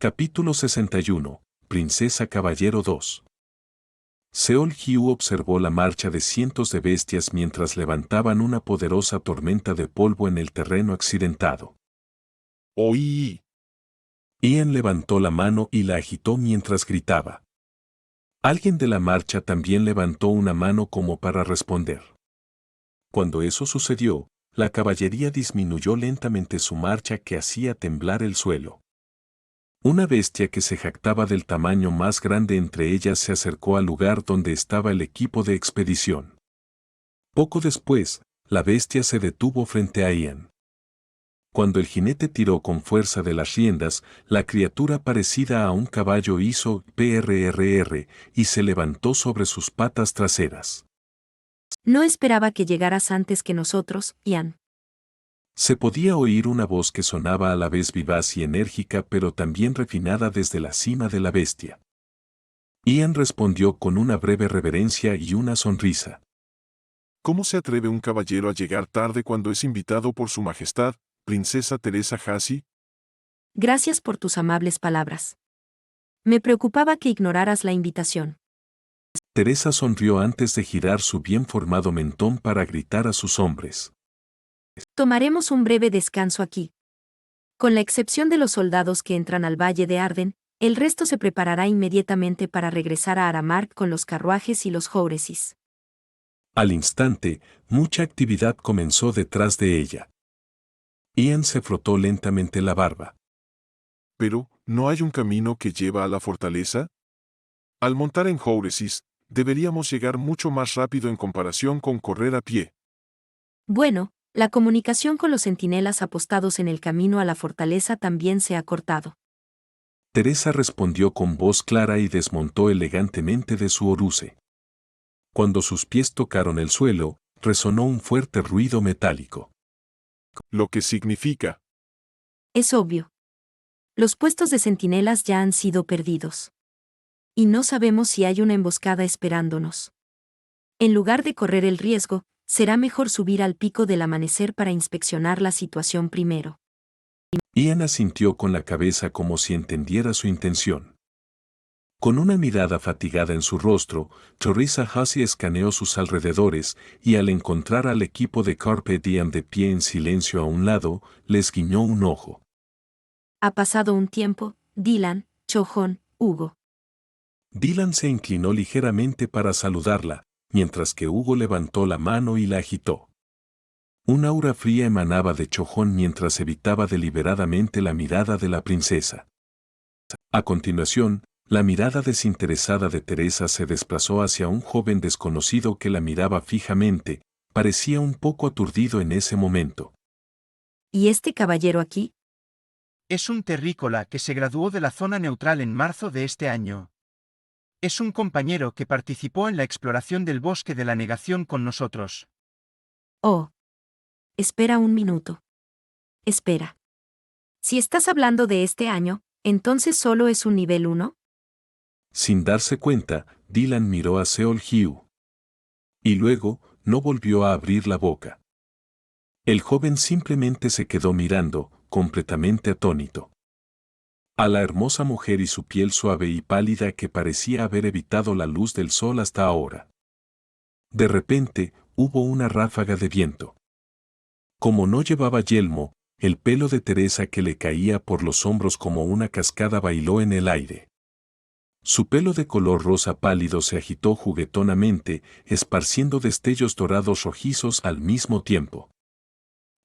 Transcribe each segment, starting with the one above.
Capítulo 61. Princesa Caballero 2. Seol Hyu observó la marcha de cientos de bestias mientras levantaban una poderosa tormenta de polvo en el terreno accidentado. ¡Oí! Ian levantó la mano y la agitó mientras gritaba. Alguien de la marcha también levantó una mano como para responder. Cuando eso sucedió, la caballería disminuyó lentamente su marcha que hacía temblar el suelo. Una bestia que se jactaba del tamaño más grande entre ellas se acercó al lugar donde estaba el equipo de expedición. Poco después, la bestia se detuvo frente a Ian. Cuando el jinete tiró con fuerza de las riendas, la criatura parecida a un caballo hizo PRRR y se levantó sobre sus patas traseras. No esperaba que llegaras antes que nosotros, Ian. Se podía oír una voz que sonaba a la vez vivaz y enérgica pero también refinada desde la cima de la bestia. Ian respondió con una breve reverencia y una sonrisa. ¿Cómo se atreve un caballero a llegar tarde cuando es invitado por su majestad, princesa Teresa Hassi? Gracias por tus amables palabras. Me preocupaba que ignoraras la invitación. Teresa sonrió antes de girar su bien formado mentón para gritar a sus hombres. Tomaremos un breve descanso aquí. Con la excepción de los soldados que entran al Valle de Arden, el resto se preparará inmediatamente para regresar a Aramark con los carruajes y los Jouresis. Al instante, mucha actividad comenzó detrás de ella. Ian se frotó lentamente la barba. Pero, ¿no hay un camino que lleva a la fortaleza? Al montar en Jouresis, deberíamos llegar mucho más rápido en comparación con correr a pie. Bueno, la comunicación con los centinelas apostados en el camino a la fortaleza también se ha cortado. Teresa respondió con voz clara y desmontó elegantemente de su oruce. Cuando sus pies tocaron el suelo, resonó un fuerte ruido metálico. Lo que significa, Es obvio. Los puestos de centinelas ya han sido perdidos. Y no sabemos si hay una emboscada esperándonos. En lugar de correr el riesgo, será mejor subir al pico del amanecer para inspeccionar la situación primero. Ian asintió con la cabeza como si entendiera su intención. Con una mirada fatigada en su rostro, Teresa Hassi escaneó sus alrededores y al encontrar al equipo de Carpe Diem de pie en silencio a un lado, les guiñó un ojo. Ha pasado un tiempo, Dylan, Chojón, Hugo. Dylan se inclinó ligeramente para saludarla, mientras que Hugo levantó la mano y la agitó. Un aura fría emanaba de Chojón mientras evitaba deliberadamente la mirada de la princesa. A continuación, la mirada desinteresada de Teresa se desplazó hacia un joven desconocido que la miraba fijamente, parecía un poco aturdido en ese momento. ¿Y este caballero aquí? Es un terrícola que se graduó de la zona neutral en marzo de este año. Es un compañero que participó en la exploración del bosque de la negación con nosotros. Oh. Espera un minuto. Espera. Si estás hablando de este año, ¿entonces solo es un nivel 1? Sin darse cuenta, Dylan miró a Seol Hyu. Y luego, no volvió a abrir la boca. El joven simplemente se quedó mirando, completamente atónito. A la hermosa mujer y su piel suave y pálida que parecía haber evitado la luz del sol hasta ahora. De repente, hubo una ráfaga de viento. Como no llevaba yelmo, el pelo de Teresa que le caía por los hombros como una cascada bailó en el aire. Su pelo de color rosa pálido se agitó juguetonamente, esparciendo destellos dorados rojizos al mismo tiempo.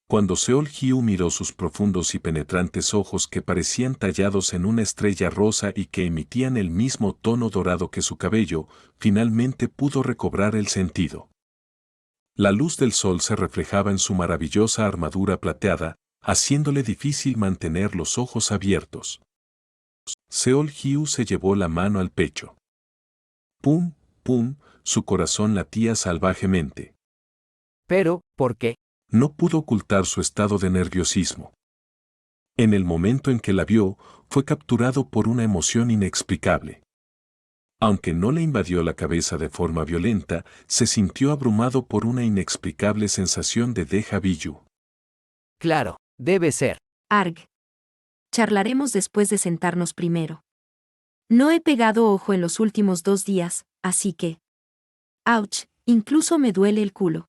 Cuando Seol Hyu miró sus profundos y penetrantes ojos que parecían tallados en una estrella rosa y que emitían el mismo tono dorado que su cabello, finalmente pudo recobrar el sentido. La luz del sol se reflejaba en su maravillosa armadura plateada, haciéndole difícil mantener los ojos abiertos. Seol Hyu se llevó la mano al pecho. Pum, pum, su corazón latía salvajemente. Pero, ¿por qué? No pudo ocultar su estado de nerviosismo. En el momento en que la vio, fue capturado por una emoción inexplicable. Aunque no le invadió la cabeza de forma violenta, se sintió abrumado por una inexplicable sensación de déjà vu. Claro, debe ser. Arg. Charlaremos después de sentarnos primero. No he pegado ojo en los últimos 2 días, así que... ¡Auch! Incluso me duele el culo.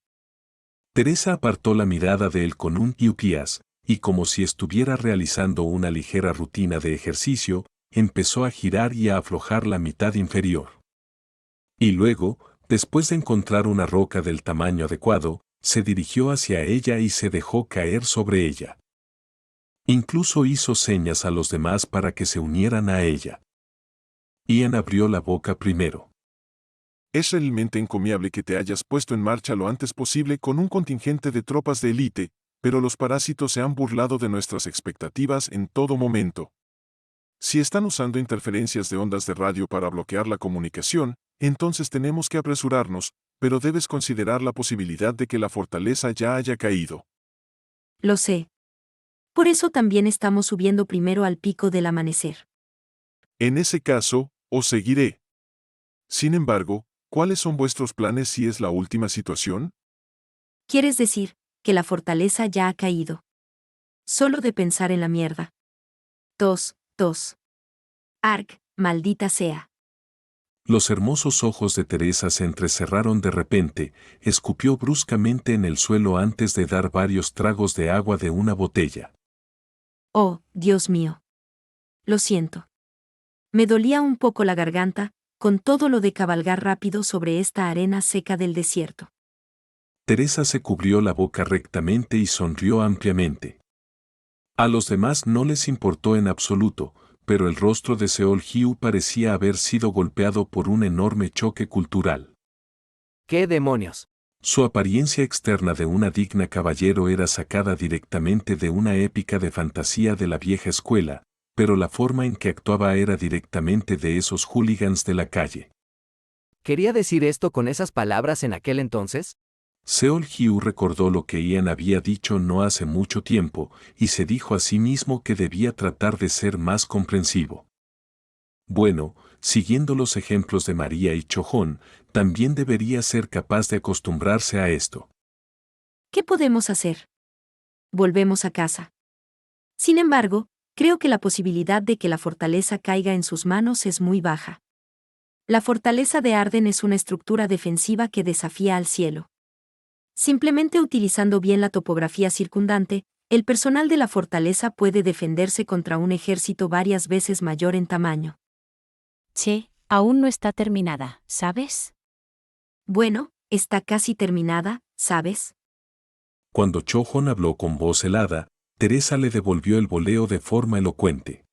Teresa apartó la mirada de él con un yupias, y como si estuviera realizando una ligera rutina de ejercicio, empezó a girar y a aflojar la mitad inferior. Y luego, después de encontrar una roca del tamaño adecuado, se dirigió hacia ella y se dejó caer sobre ella. Incluso hizo señas a los demás para que se unieran a ella. Ian abrió la boca primero. Es realmente encomiable que te hayas puesto en marcha lo antes posible con un contingente de tropas de élite, pero los parásitos se han burlado de nuestras expectativas en todo momento. Si están usando interferencias de ondas de radio para bloquear la comunicación, entonces tenemos que apresurarnos, pero debes considerar la posibilidad de que la fortaleza ya haya caído. Lo sé. Por eso también estamos subiendo primero al pico del amanecer. En ese caso, os seguiré. Sin embargo, ¿cuáles son vuestros planes si es la última situación? ¿Quieres decir que la fortaleza ya ha caído? Solo de pensar en la mierda. Tos. Ark, maldita sea. Los hermosos ojos de Teresa se entrecerraron de repente, escupió bruscamente en el suelo antes de dar varios tragos de agua de una botella. Oh, Dios mío. Lo siento. Me dolía un poco la garganta, con todo lo de cabalgar rápido sobre esta arena seca del desierto. Teresa se cubrió la boca rectamente y sonrió ampliamente. A los demás no les importó en absoluto, pero el rostro de Seol-Hyu parecía haber sido golpeado por un enorme choque cultural. ¿Qué demonios? Su apariencia externa de una digna caballero era sacada directamente de una épica de fantasía de la vieja escuela, pero la forma en que actuaba era directamente de esos hooligans de la calle. ¿Quería decir esto con esas palabras en aquel entonces? Seol-Hyu recordó lo que Ian había dicho no hace mucho tiempo, y se dijo a sí mismo que debía tratar de ser más comprensivo. Bueno, siguiendo los ejemplos de María y Chojón, también debería ser capaz de acostumbrarse a esto. ¿Qué podemos hacer? Volvemos a casa. Sin embargo, creo que la posibilidad de que la fortaleza caiga en sus manos es muy baja. La fortaleza de Arden es una estructura defensiva que desafía al cielo. Simplemente utilizando bien la topografía circundante, el personal de la fortaleza puede defenderse contra un ejército varias veces mayor en tamaño. Che, aún no está terminada, ¿sabes? Bueno, está casi terminada, ¿sabes? Cuando Chojón habló con voz helada, Teresa le devolvió el voleo de forma elocuente.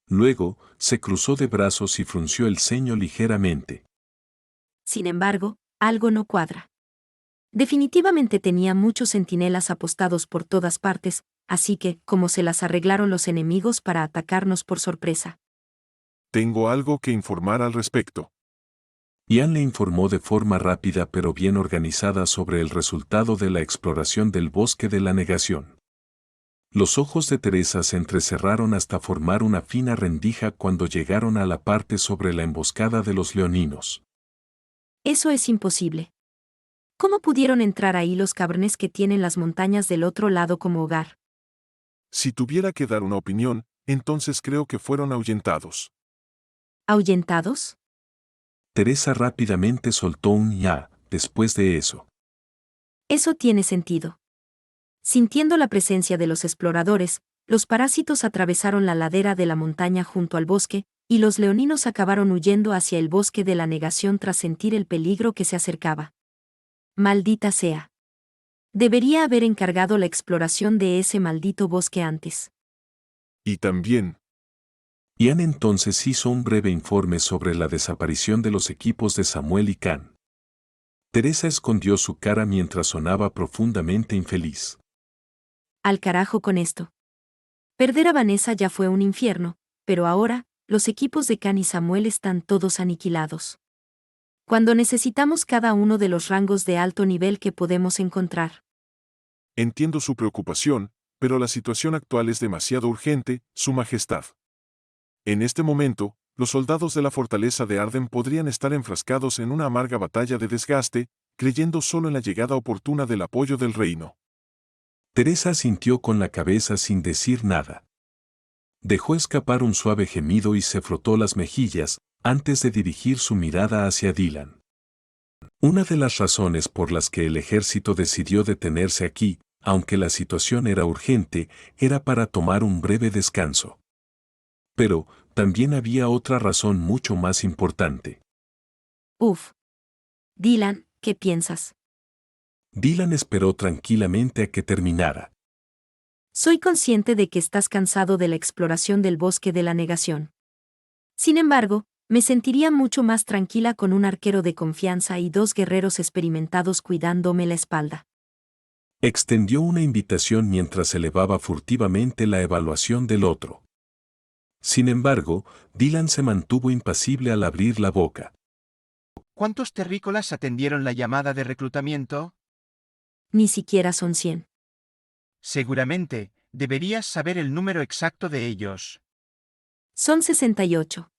Luego, se cruzó de brazos y frunció el ceño ligeramente. Sin embargo, algo no cuadra. Definitivamente tenía muchos centinelas apostados por todas partes, así que, ¿cómo se las arreglaron los enemigos para atacarnos por sorpresa? Tengo algo que informar al respecto. Ian le informó de forma rápida pero bien organizada sobre el resultado de la exploración del bosque de la negación. Los ojos de Teresa se entrecerraron hasta formar una fina rendija cuando llegaron a la parte sobre la emboscada de los leoninos. Eso es imposible. ¿Cómo pudieron entrar ahí los cabrones que tienen las montañas del otro lado como hogar? Si tuviera que dar una opinión, entonces creo que fueron ahuyentados. ¿Ahuyentados? Teresa rápidamente soltó un ya, después de eso. Eso tiene sentido. Sintiendo la presencia de los exploradores, los parásitos atravesaron la ladera de la montaña junto al bosque, y los leoninos acabaron huyendo hacia el bosque de la negación tras sentir el peligro que se acercaba. Maldita sea. Debería haber encargado la exploración de ese maldito bosque antes. Y también, Ian entonces hizo un breve informe sobre la desaparición de los equipos de Samuel y Khan. Teresa escondió su cara mientras sonaba profundamente infeliz. Al carajo con esto. Perder a Vanessa ya fue un infierno, pero ahora, los equipos de Khan y Samuel están todos aniquilados. Cuando necesitamos cada uno de los rangos de alto nivel que podemos encontrar. entiendo su preocupación, pero la situación actual es demasiado urgente, Su Majestad. En este momento, los soldados de la fortaleza de Arden podrían estar enfrascados en una amarga batalla de desgaste, creyendo solo en la llegada oportuna del apoyo del reino. Teresa asintió con la cabeza sin decir nada. Dejó escapar un suave gemido y se frotó las mejillas, antes de dirigir su mirada hacia Dylan. Una de las razones por las que el ejército decidió detenerse aquí, aunque la situación era urgente, era para tomar un breve descanso. Pero, también había otra razón mucho más importante. Uf. Dylan, ¿qué piensas? Dylan esperó tranquilamente a que terminara. Soy consciente de que estás cansado de la exploración del bosque de la negación. Sin embargo, me sentiría mucho más tranquila con un arquero de confianza y 2 guerreros experimentados cuidándome la espalda. Extendió una invitación mientras elevaba furtivamente la evaluación del otro. Sin embargo, Dylan se mantuvo impasible al abrir la boca. ¿Cuántos terrícolas atendieron la llamada de reclutamiento? Ni siquiera son 100. Seguramente, deberías saber el número exacto de ellos. Son 68.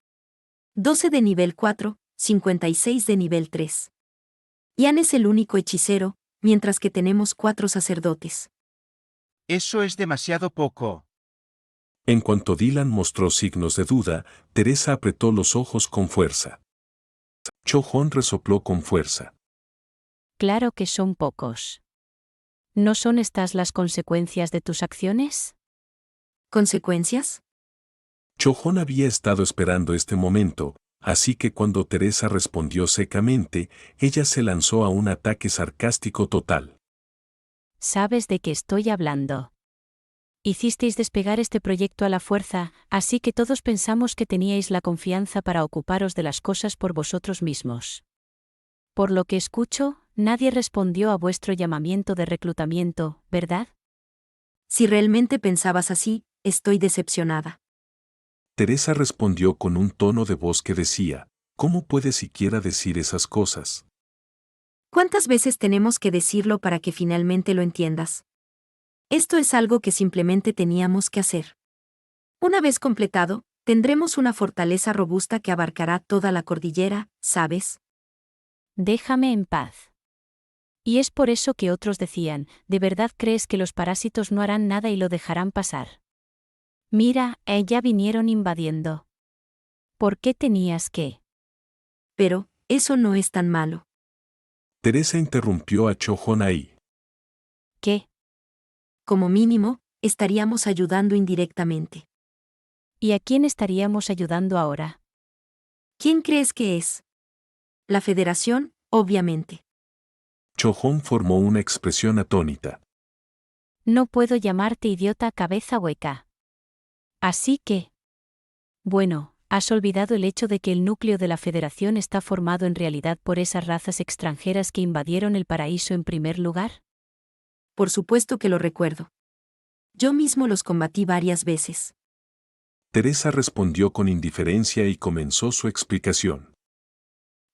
12 de nivel 4, 56 de nivel 3. Ian es el único hechicero, mientras que tenemos 4 sacerdotes. Eso es demasiado poco. En cuanto Dylan mostró signos de duda, Teresa apretó los ojos con fuerza. Cho-Hon resopló con fuerza. Claro que son pocos. ¿No son estas las consecuencias de tus acciones? ¿Consecuencias? Cho-Hon había estado esperando este momento, así que cuando Teresa respondió secamente, ella se lanzó a un ataque sarcástico total. ¿Sabes de qué estoy hablando? Hicisteis despegar este proyecto a la fuerza, así que todos pensamos que teníais la confianza para ocuparos de las cosas por vosotros mismos. Por lo que escucho, nadie respondió a vuestro llamamiento de reclutamiento, ¿verdad? Si realmente pensabas así, estoy decepcionada. Teresa respondió con un tono de voz que decía, ¿cómo puedes siquiera decir esas cosas? ¿Cuántas veces tenemos que decirlo para que finalmente lo entiendas? Esto es algo que simplemente teníamos que hacer. Una vez completado, tendremos una fortaleza robusta que abarcará toda la cordillera, ¿sabes? Déjame en paz. Y es por eso que otros decían, ¿de verdad crees que los parásitos no harán nada y lo dejarán pasar? Mira, ya vinieron invadiendo. ¿Por qué tenías que? Pero, eso no es tan malo. Teresa interrumpió a Cho-Hon ahí. ¿Qué? Como mínimo, estaríamos ayudando indirectamente. ¿Y a quién estaríamos ayudando ahora? ¿Quién crees que es? La Federación, obviamente. Cho-Hon formó una expresión atónita. No puedo llamarte idiota cabeza hueca. Así que... Bueno, ¿has olvidado el hecho de que el núcleo de la Federación está formado en realidad por esas razas extranjeras que invadieron el paraíso en primer lugar? Por supuesto que lo recuerdo. Yo mismo los combatí varias veces. Teresa respondió con indiferencia y comenzó su explicación.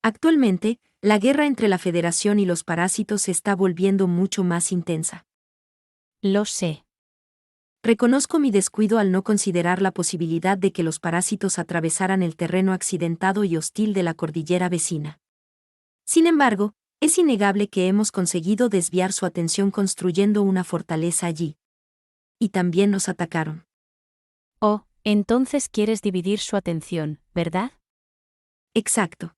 Actualmente, la guerra entre la Federación y los parásitos se está volviendo mucho más intensa. Lo sé. Reconozco mi descuido al no considerar la posibilidad de que los parásitos atravesaran el terreno accidentado y hostil de la cordillera vecina. Sin embargo, es innegable que hemos conseguido desviar su atención construyendo una fortaleza allí. Y también nos atacaron. Oh, entonces quieres dividir su atención, ¿verdad? Exacto.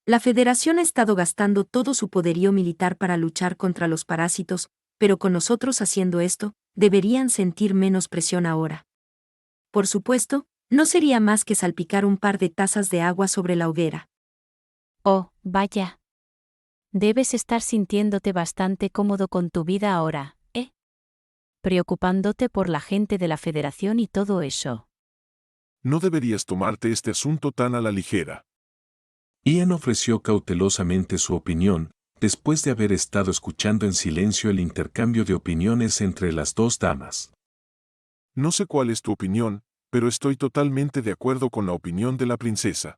La Federación ha estado gastando todo su poderío militar para luchar contra los parásitos, pero con nosotros haciendo esto, deberían sentir menos presión ahora. Por supuesto, no sería más que salpicar un par de tazas de agua sobre la hoguera. Oh, vaya. Debes estar sintiéndote bastante cómodo con tu vida ahora, ¿eh? Preocupándote por la gente de la Federación y todo eso. No deberías tomarte este asunto tan a la ligera. Ian ofreció cautelosamente su opinión, después de haber estado escuchando en silencio el intercambio de opiniones entre las dos damas. No sé cuál es tu opinión, pero estoy totalmente de acuerdo con la opinión de la princesa.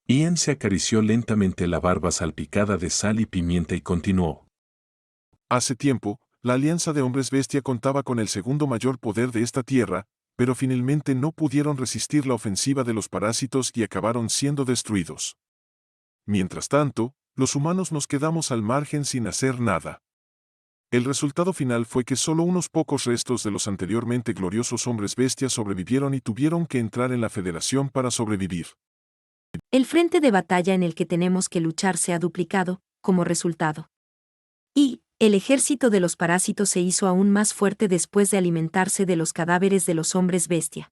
Ian se acarició lentamente la barba salpicada de sal y pimienta y continuó. Hace tiempo, la Alianza de Hombres Bestia contaba con el segundo mayor poder de esta tierra, pero finalmente no pudieron resistir la ofensiva de los parásitos y acabaron siendo destruidos. Mientras tanto, los humanos nos quedamos al margen sin hacer nada. El resultado final fue que solo unos pocos restos de los anteriormente gloriosos hombres bestias sobrevivieron y tuvieron que entrar en la Federación para sobrevivir. El frente de batalla en el que tenemos que luchar se ha duplicado, como resultado. Y, el ejército de los parásitos se hizo aún más fuerte después de alimentarse de los cadáveres de los hombres bestia.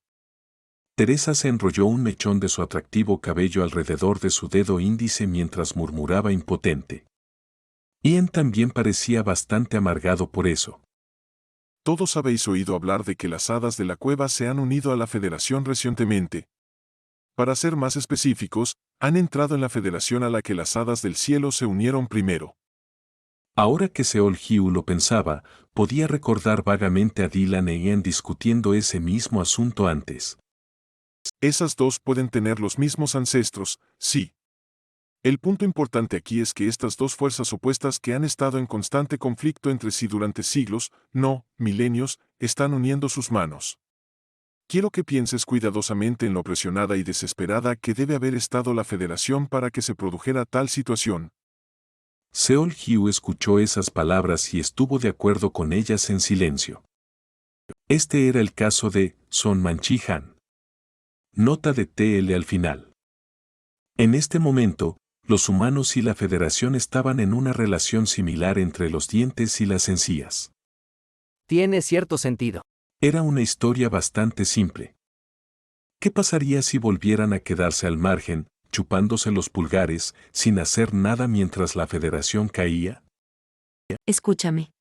Teresa se enrolló un mechón de su atractivo cabello alrededor de su dedo índice mientras murmuraba impotente. Ian también parecía bastante amargado por eso. Todos habéis oído hablar de que las hadas de la cueva se han unido a la Federación recientemente. Para ser más específicos, han entrado en la federación a la que las hadas del cielo se unieron primero. Ahora que Seol-Hyu lo pensaba, podía recordar vagamente a Dylan e Ian discutiendo ese mismo asunto antes. Esas dos pueden tener los mismos ancestros, sí. El punto importante aquí es que estas dos fuerzas opuestas que han estado en constante conflicto entre sí durante siglos, no, milenios, están uniendo sus manos. Quiero que pienses cuidadosamente en lo presionada y desesperada que debe haber estado la Federación para que se produjera tal situación. Seol-Hyu escuchó esas palabras y estuvo de acuerdo con ellas en silencio. Este era el caso de Son Manchi-han. Nota de TL al final. En este momento, los humanos y la Federación estaban en una relación similar entre los dientes y las encías. Tiene cierto sentido. Era una historia bastante simple. ¿Qué pasaría si volvieran a quedarse al margen, chupándose los pulgares, sin hacer nada mientras la Federación caía? Escúchame.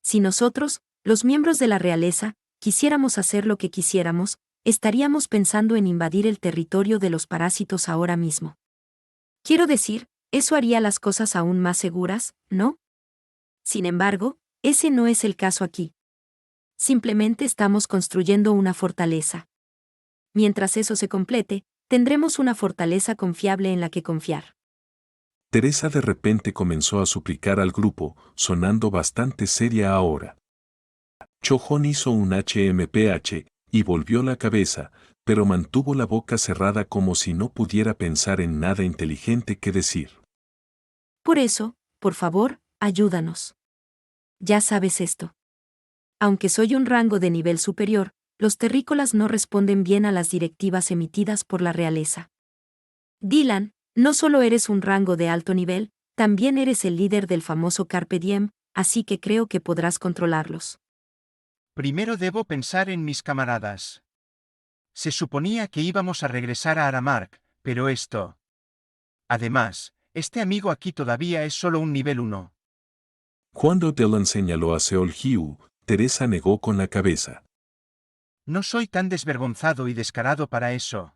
Si nosotros, los miembros de la realeza, quisiéramos hacer lo que quisiéramos, estaríamos pensando en invadir el territorio de los parásitos ahora mismo. Quiero decir, eso haría las cosas aún más seguras, ¿no? Sin embargo, ese no es el caso aquí. Simplemente estamos construyendo una fortaleza. Mientras eso se complete, tendremos una fortaleza confiable en la que confiar. Teresa de repente comenzó a suplicar al grupo, sonando bastante seria ahora. Cho-Hon hizo un HMPH y volvió la cabeza, pero mantuvo la boca cerrada como si no pudiera pensar en nada inteligente que decir. Por eso, por favor, ayúdanos. Ya sabes esto. Aunque soy un rango de nivel superior, los terrícolas no responden bien a las directivas emitidas por la realeza. Dylan, no solo eres un rango de alto nivel, también eres el líder del famoso Carpe Diem, así que creo que podrás controlarlos. Primero debo pensar en mis camaradas. Se suponía que íbamos a regresar a Aramark, pero esto... Además, este amigo aquí todavía es solo un nivel 1. Cuando Dylan señaló a Seol-Hyu, Teresa negó con la cabeza. No soy tan desvergonzado y descarado para eso.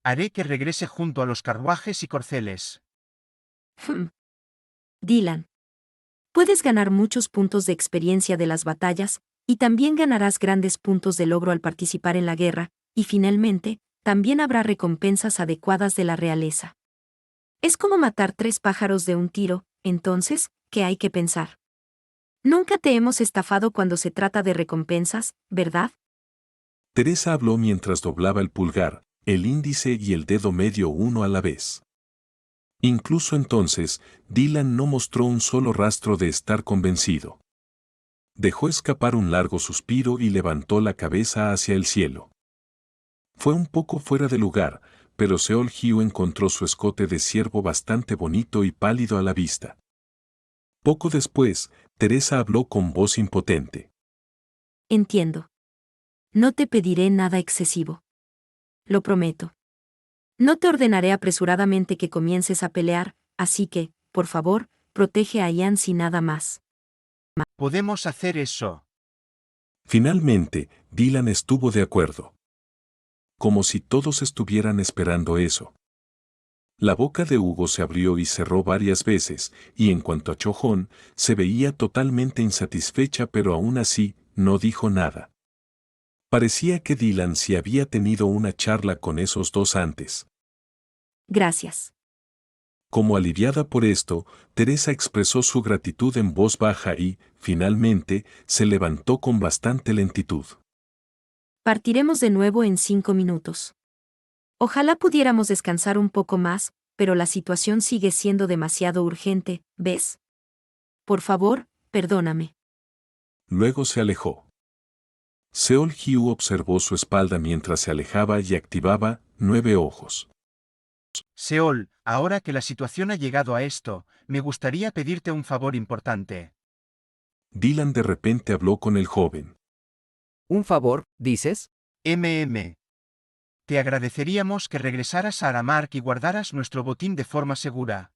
Haré que regrese junto a los carruajes y corceles. Dylan. Puedes ganar muchos puntos de experiencia de las batallas, y también ganarás grandes puntos de logro al participar en la guerra, y finalmente, también habrá recompensas adecuadas de la realeza. Es como matar 3 pájaros de un tiro, entonces, ¿qué hay que pensar? Nunca te hemos estafado cuando se trata de recompensas, ¿verdad? Teresa habló mientras doblaba el pulgar, el índice y el dedo medio uno a la vez. Incluso entonces, Dylan no mostró un solo rastro de estar convencido. Dejó escapar un largo suspiro y levantó la cabeza hacia el cielo. Fue un poco fuera de lugar, pero Seol-Hyu encontró su escote de ciervo bastante bonito y pálido a la vista. Poco después, Teresa habló con voz impotente. Entiendo. No te pediré nada excesivo. Lo prometo. No te ordenaré apresuradamente que comiences a pelear, así que, por favor, protege a Ian sin nada más. Podemos hacer eso. Finalmente, Dylan estuvo de acuerdo. Como si todos estuvieran esperando eso. La boca de Hugo se abrió y cerró varias veces, y en cuanto a Cho-Hon, se veía totalmente insatisfecha pero aún así, no dijo nada. Parecía que Dylan sí había tenido una charla con esos dos antes. Gracias. Como aliviada por esto, Teresa expresó su gratitud en voz baja y, finalmente, se levantó con bastante lentitud. Partiremos de nuevo en 5 minutos. Ojalá pudiéramos descansar un poco más, pero la situación sigue siendo demasiado urgente, ¿ves? Por favor, perdóname. Luego se alejó. Seol Hugh observó su espalda mientras se alejaba y activaba 9 ojos. Seol, ahora que la situación ha llegado a esto, me gustaría pedirte un favor importante. Dylan de repente habló con el joven. ¿Un favor, dices? Te agradeceríamos que regresaras a Aramark y guardaras nuestro botín de forma segura.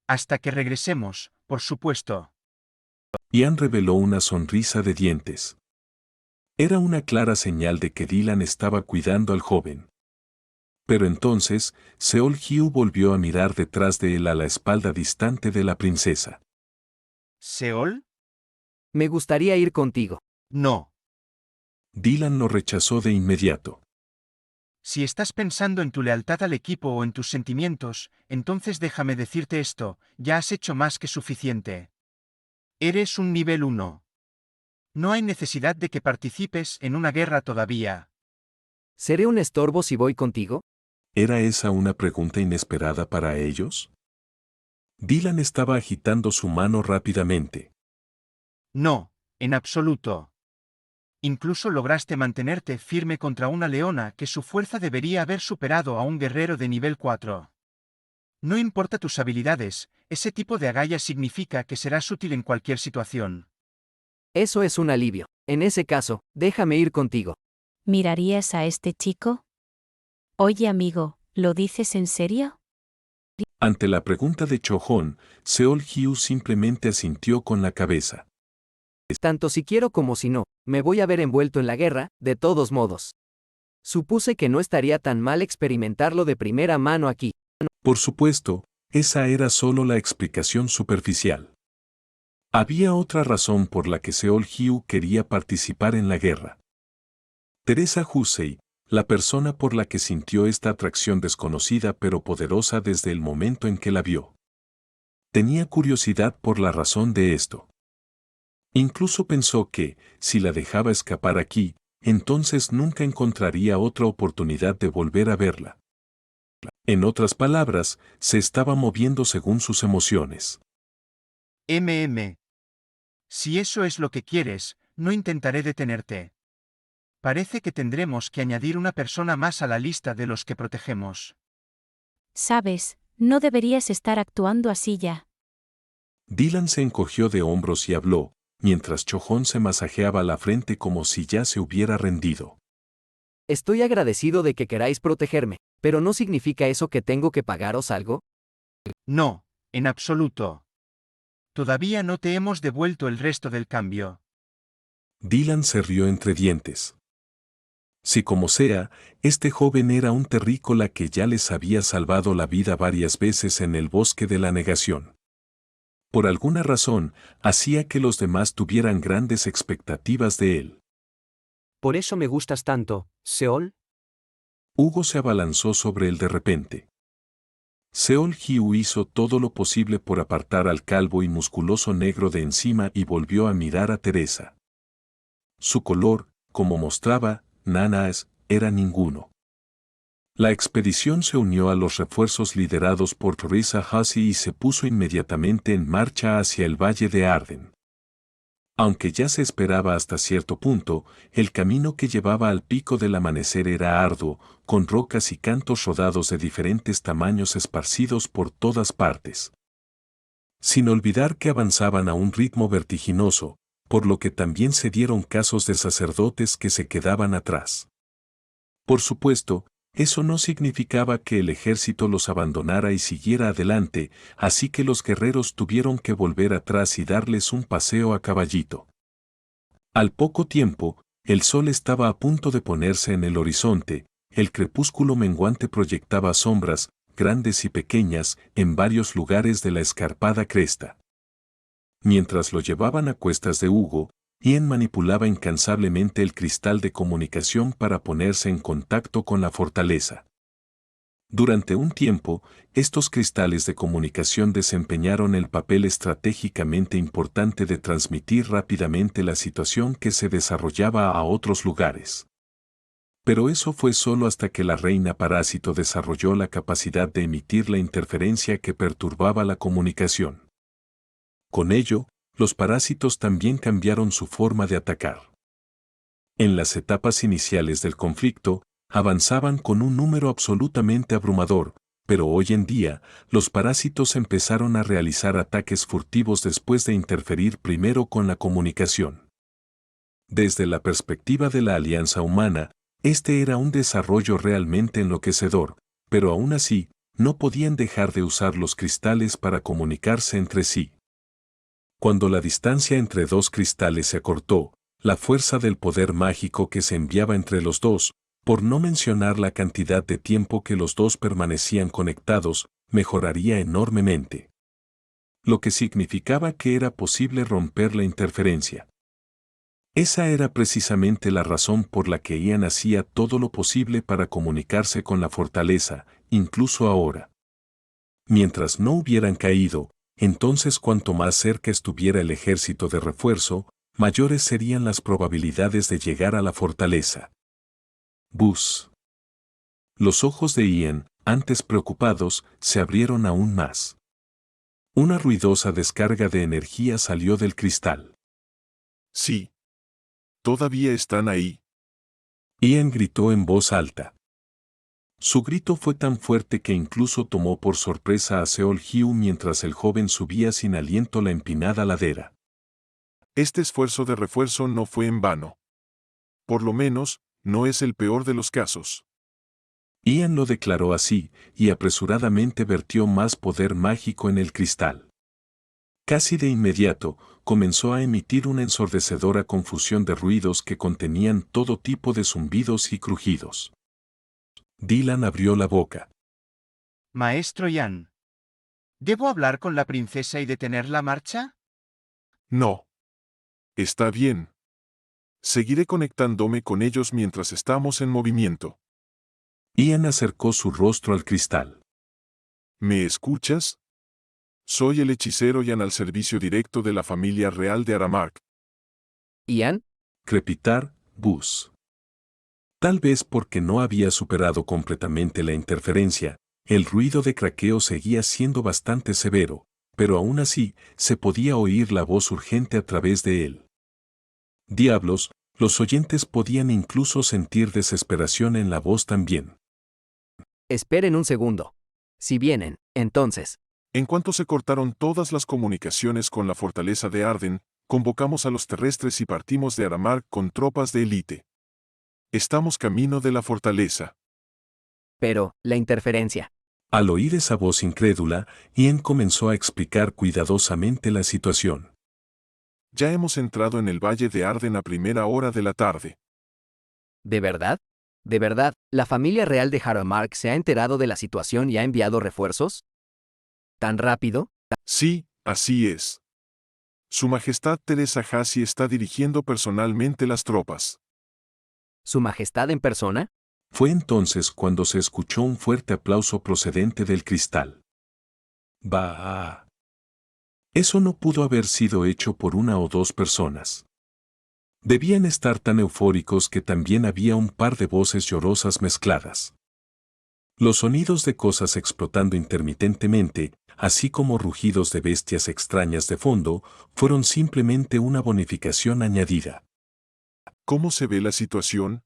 Hasta que regresemos, por supuesto. Ian reveló una sonrisa de dientes. Era una clara señal de que Dylan estaba cuidando al joven. Pero entonces, Seol Hugh volvió a mirar detrás de él a la espalda distante de la princesa. ¿Seol? Me gustaría ir contigo. No. Dylan lo rechazó de inmediato. Si estás pensando en tu lealtad al equipo o en tus sentimientos, entonces déjame decirte esto, ya has hecho más que suficiente. Eres un nivel 1. No hay necesidad de que participes en una guerra todavía. ¿Seré un estorbo si voy contigo? ¿Era esa una pregunta inesperada para ellos? Dylan estaba agitando su mano rápidamente. No, en absoluto. Incluso lograste mantenerte firme contra una leona que su fuerza debería haber superado a un guerrero de nivel 4. No importa tus habilidades, ese tipo de agallas significa que serás útil en cualquier situación. Eso es un alivio. En ese caso, déjame ir contigo. ¿Mirarías a este chico? Oye, amigo, ¿lo dices en serio? Ante la pregunta de Chohon, Seol Hugh simplemente asintió con la cabeza. Tanto si quiero como si no, me voy a ver envuelto en la guerra, de todos modos. Supuse que no estaría tan mal experimentarlo de primera mano aquí. Por supuesto, esa era solo la explicación superficial. Había otra razón por la que Seol Hugh quería participar en la guerra. Teresa Hussey, la persona por la que sintió esta atracción desconocida pero poderosa desde el momento en que la vio. Tenía curiosidad por la razón de esto. Incluso pensó que, si la dejaba escapar aquí, entonces nunca encontraría otra oportunidad de volver a verla. En otras palabras, se estaba moviendo según sus emociones. Si eso es lo que quieres, no intentaré detenerte. Parece que tendremos que añadir una persona más a la lista de los que protegemos. Sabes, no deberías estar actuando así ya. Dylan se encogió de hombros y habló, mientras Chohon se masajeaba la frente como si ya se hubiera rendido. Estoy agradecido de que queráis protegerme, pero ¿no significa eso que tengo que pagaros algo? No, en absoluto. Todavía no te hemos devuelto el resto del cambio. Dylan se rió entre dientes. Si como sea, este joven era un terrícola que ya les había salvado la vida varias veces en el bosque de la negación. Por alguna razón, hacía que los demás tuvieran grandes expectativas de él. ¿Por eso me gustas tanto, Seol? Hugo se abalanzó sobre él de repente. Seol Hugh hizo todo lo posible por apartar al calvo y musculoso negro de encima y volvió a mirar a Teresa. Su color, como mostraba, Nana's, era ninguno. La expedición se unió a los refuerzos liderados por Teresa Hussey y se puso inmediatamente en marcha hacia el valle de Arden. Aunque ya se esperaba hasta cierto punto, el camino que llevaba al pico del amanecer era arduo, con rocas y cantos rodados de diferentes tamaños esparcidos por todas partes. Sin olvidar que avanzaban a un ritmo vertiginoso, por lo que también se dieron casos de sacerdotes que se quedaban atrás. Por supuesto, eso no significaba que el ejército los abandonara y siguiera adelante, así que los guerreros tuvieron que volver atrás y darles un paseo a caballito. Al poco tiempo, el sol estaba a punto de ponerse en el horizonte, el crepúsculo menguante proyectaba sombras, grandes y pequeñas, en varios lugares de la escarpada cresta. Mientras lo llevaban a cuestas de Hugo, Ian manipulaba incansablemente el cristal de comunicación para ponerse en contacto con la fortaleza. Durante un tiempo, estos cristales de comunicación desempeñaron el papel estratégicamente importante de transmitir rápidamente la situación que se desarrollaba a otros lugares. Pero eso fue solo hasta que la reina parásito desarrolló la capacidad de emitir la interferencia que perturbaba la comunicación. Con ello, los parásitos también cambiaron su forma de atacar. En las etapas iniciales del conflicto, avanzaban con un número absolutamente abrumador, pero hoy en día, los parásitos empezaron a realizar ataques furtivos después de interferir primero con la comunicación. Desde la perspectiva de la alianza humana, este era un desarrollo realmente enloquecedor, pero aún así, no podían dejar de usar los cristales para comunicarse entre sí. Cuando la distancia entre dos cristales se acortó, la fuerza del poder mágico que se enviaba entre los dos, por no mencionar la cantidad de tiempo que los dos permanecían conectados, mejoraría enormemente. Lo que significaba que era posible romper la interferencia. Esa era precisamente la razón por la que Ian hacía todo lo posible para comunicarse con la fortaleza, incluso ahora. Mientras no hubieran caído, entonces cuanto más cerca estuviera el ejército de refuerzo, mayores serían las probabilidades de llegar a la fortaleza. Buzz. Los ojos de Ian, antes preocupados, se abrieron aún más. Una ruidosa descarga de energía salió del cristal. Sí. Todavía están ahí. Ian gritó en voz alta. Su grito fue tan fuerte que incluso tomó por sorpresa a Seol-Hyu mientras el joven subía sin aliento la empinada ladera. Este esfuerzo de refuerzo no fue en vano. Por lo menos, no es el peor de los casos. Ian lo declaró así, y apresuradamente vertió más poder mágico en el cristal. Casi de inmediato, comenzó a emitir una ensordecedora confusión de ruidos que contenían todo tipo de zumbidos y crujidos. Dylan abrió la boca. Maestro Ian. ¿Debo hablar con la princesa y detener la marcha? No. Está bien. Seguiré conectándome con ellos mientras estamos en movimiento. Ian acercó su rostro al cristal. ¿Me escuchas? Soy el hechicero Ian al servicio directo de la familia real de Aramark. ¿Ian? Crepitar, Buzz. Tal vez porque no había superado completamente la interferencia, el ruido de craqueo seguía siendo bastante severo, pero aún así se podía oír la voz urgente a través de él. Diablos, los oyentes podían incluso sentir desesperación en la voz también. Esperen un segundo. Si vienen, entonces. En cuanto se cortaron todas las comunicaciones con la fortaleza de Arden, convocamos a los terrestres y partimos de Aramark con tropas de élite. Estamos camino de la fortaleza. Pero, la interferencia. Al oír esa voz incrédula, Ian comenzó a explicar cuidadosamente la situación. Ya hemos entrado en el Valle de Arden a primera hora de la tarde. ¿De verdad? ¿De verdad, la familia real de Aramark se ha enterado de la situación y ha enviado refuerzos? ¿Tan rápido? Sí, así es. Su Majestad Teresa Hassi está dirigiendo personalmente las tropas. ¿Su Majestad en persona? Fue entonces cuando se escuchó un fuerte aplauso procedente del cristal. ¡Bah! Eso no pudo haber sido hecho por una o dos personas. Debían estar tan eufóricos que también había un par de voces llorosas mezcladas. Los sonidos de cosas explotando intermitentemente, así como rugidos de bestias extrañas de fondo, fueron simplemente una bonificación añadida. ¿Cómo se ve la situación?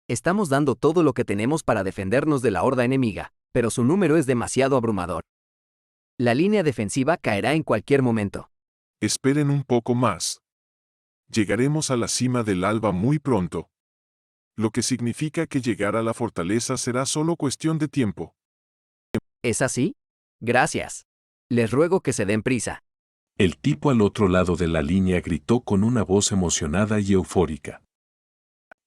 Estamos dando todo lo que tenemos para defendernos de la horda enemiga, pero su número es demasiado abrumador. La línea defensiva caerá en cualquier momento. Esperen un poco más. Llegaremos a la cima del alba muy pronto. Lo que significa que llegar a la fortaleza será solo cuestión de tiempo. ¿Es así? Gracias. Les ruego que se den prisa. El tipo al otro lado de la línea gritó con una voz emocionada y eufórica.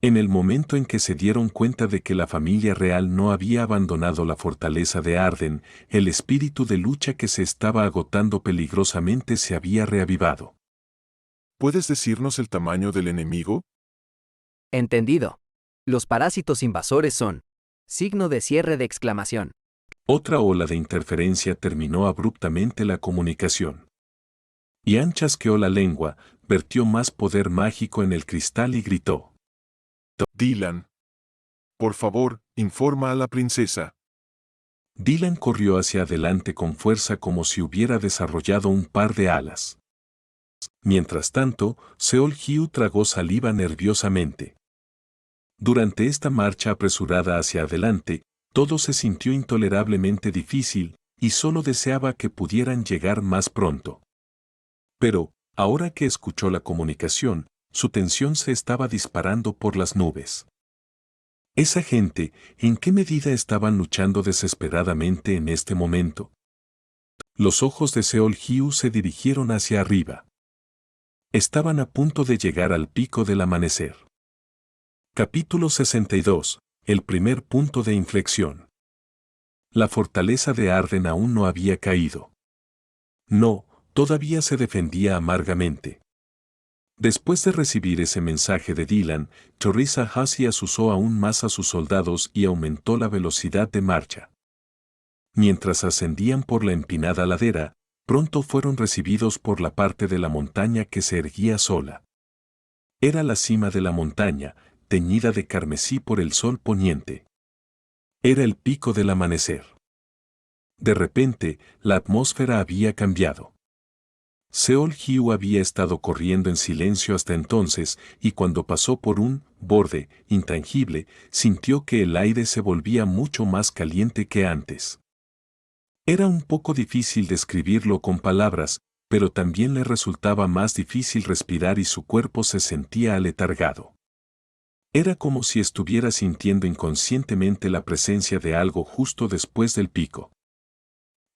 En el momento en que se dieron cuenta de que la familia real no había abandonado la fortaleza de Arden, el espíritu de lucha que se estaba agotando peligrosamente se había reavivado. ¿Puedes decirnos el tamaño del enemigo? Entendido. Los parásitos invasores son. Signo de cierre de exclamación. Otra ola de interferencia terminó abruptamente la comunicación. Ian chasqueó la lengua, vertió más poder mágico en el cristal y gritó. Dylan. Por favor, informa a la princesa. Dylan corrió hacia adelante con fuerza como si hubiera desarrollado un par de alas. Mientras tanto, Seol-hyu tragó saliva nerviosamente. Durante esta marcha apresurada hacia adelante, todo se sintió intolerablemente difícil, y solo deseaba que pudieran llegar más pronto. Pero, ahora que escuchó la comunicación, su tensión se estaba disparando por las nubes. Esa gente, ¿en qué medida estaban luchando desesperadamente en este momento? Los ojos de Seol-hyu se dirigieron hacia arriba. Estaban a punto de llegar al pico del amanecer. Capítulo 62. El primer punto de inflexión. La fortaleza de Arden aún no había caído. No, todavía se defendía amargamente. Después de recibir ese mensaje de Dylan, Teresa Hussey asusó aún más a sus soldados y aumentó la velocidad de marcha. Mientras ascendían por la empinada ladera, pronto fueron recibidos por la parte de la montaña que se erguía sola. Era la cima de la montaña, teñida de carmesí por el sol poniente. Era el pico del amanecer. De repente, la atmósfera había cambiado. Seol-hyu había estado corriendo en silencio hasta entonces, y cuando pasó por un borde intangible, sintió que el aire se volvía mucho más caliente que antes. Era un poco difícil describirlo con palabras, pero también le resultaba más difícil respirar y su cuerpo se sentía aletargado. Era como si estuviera sintiendo inconscientemente la presencia de algo justo después del pico.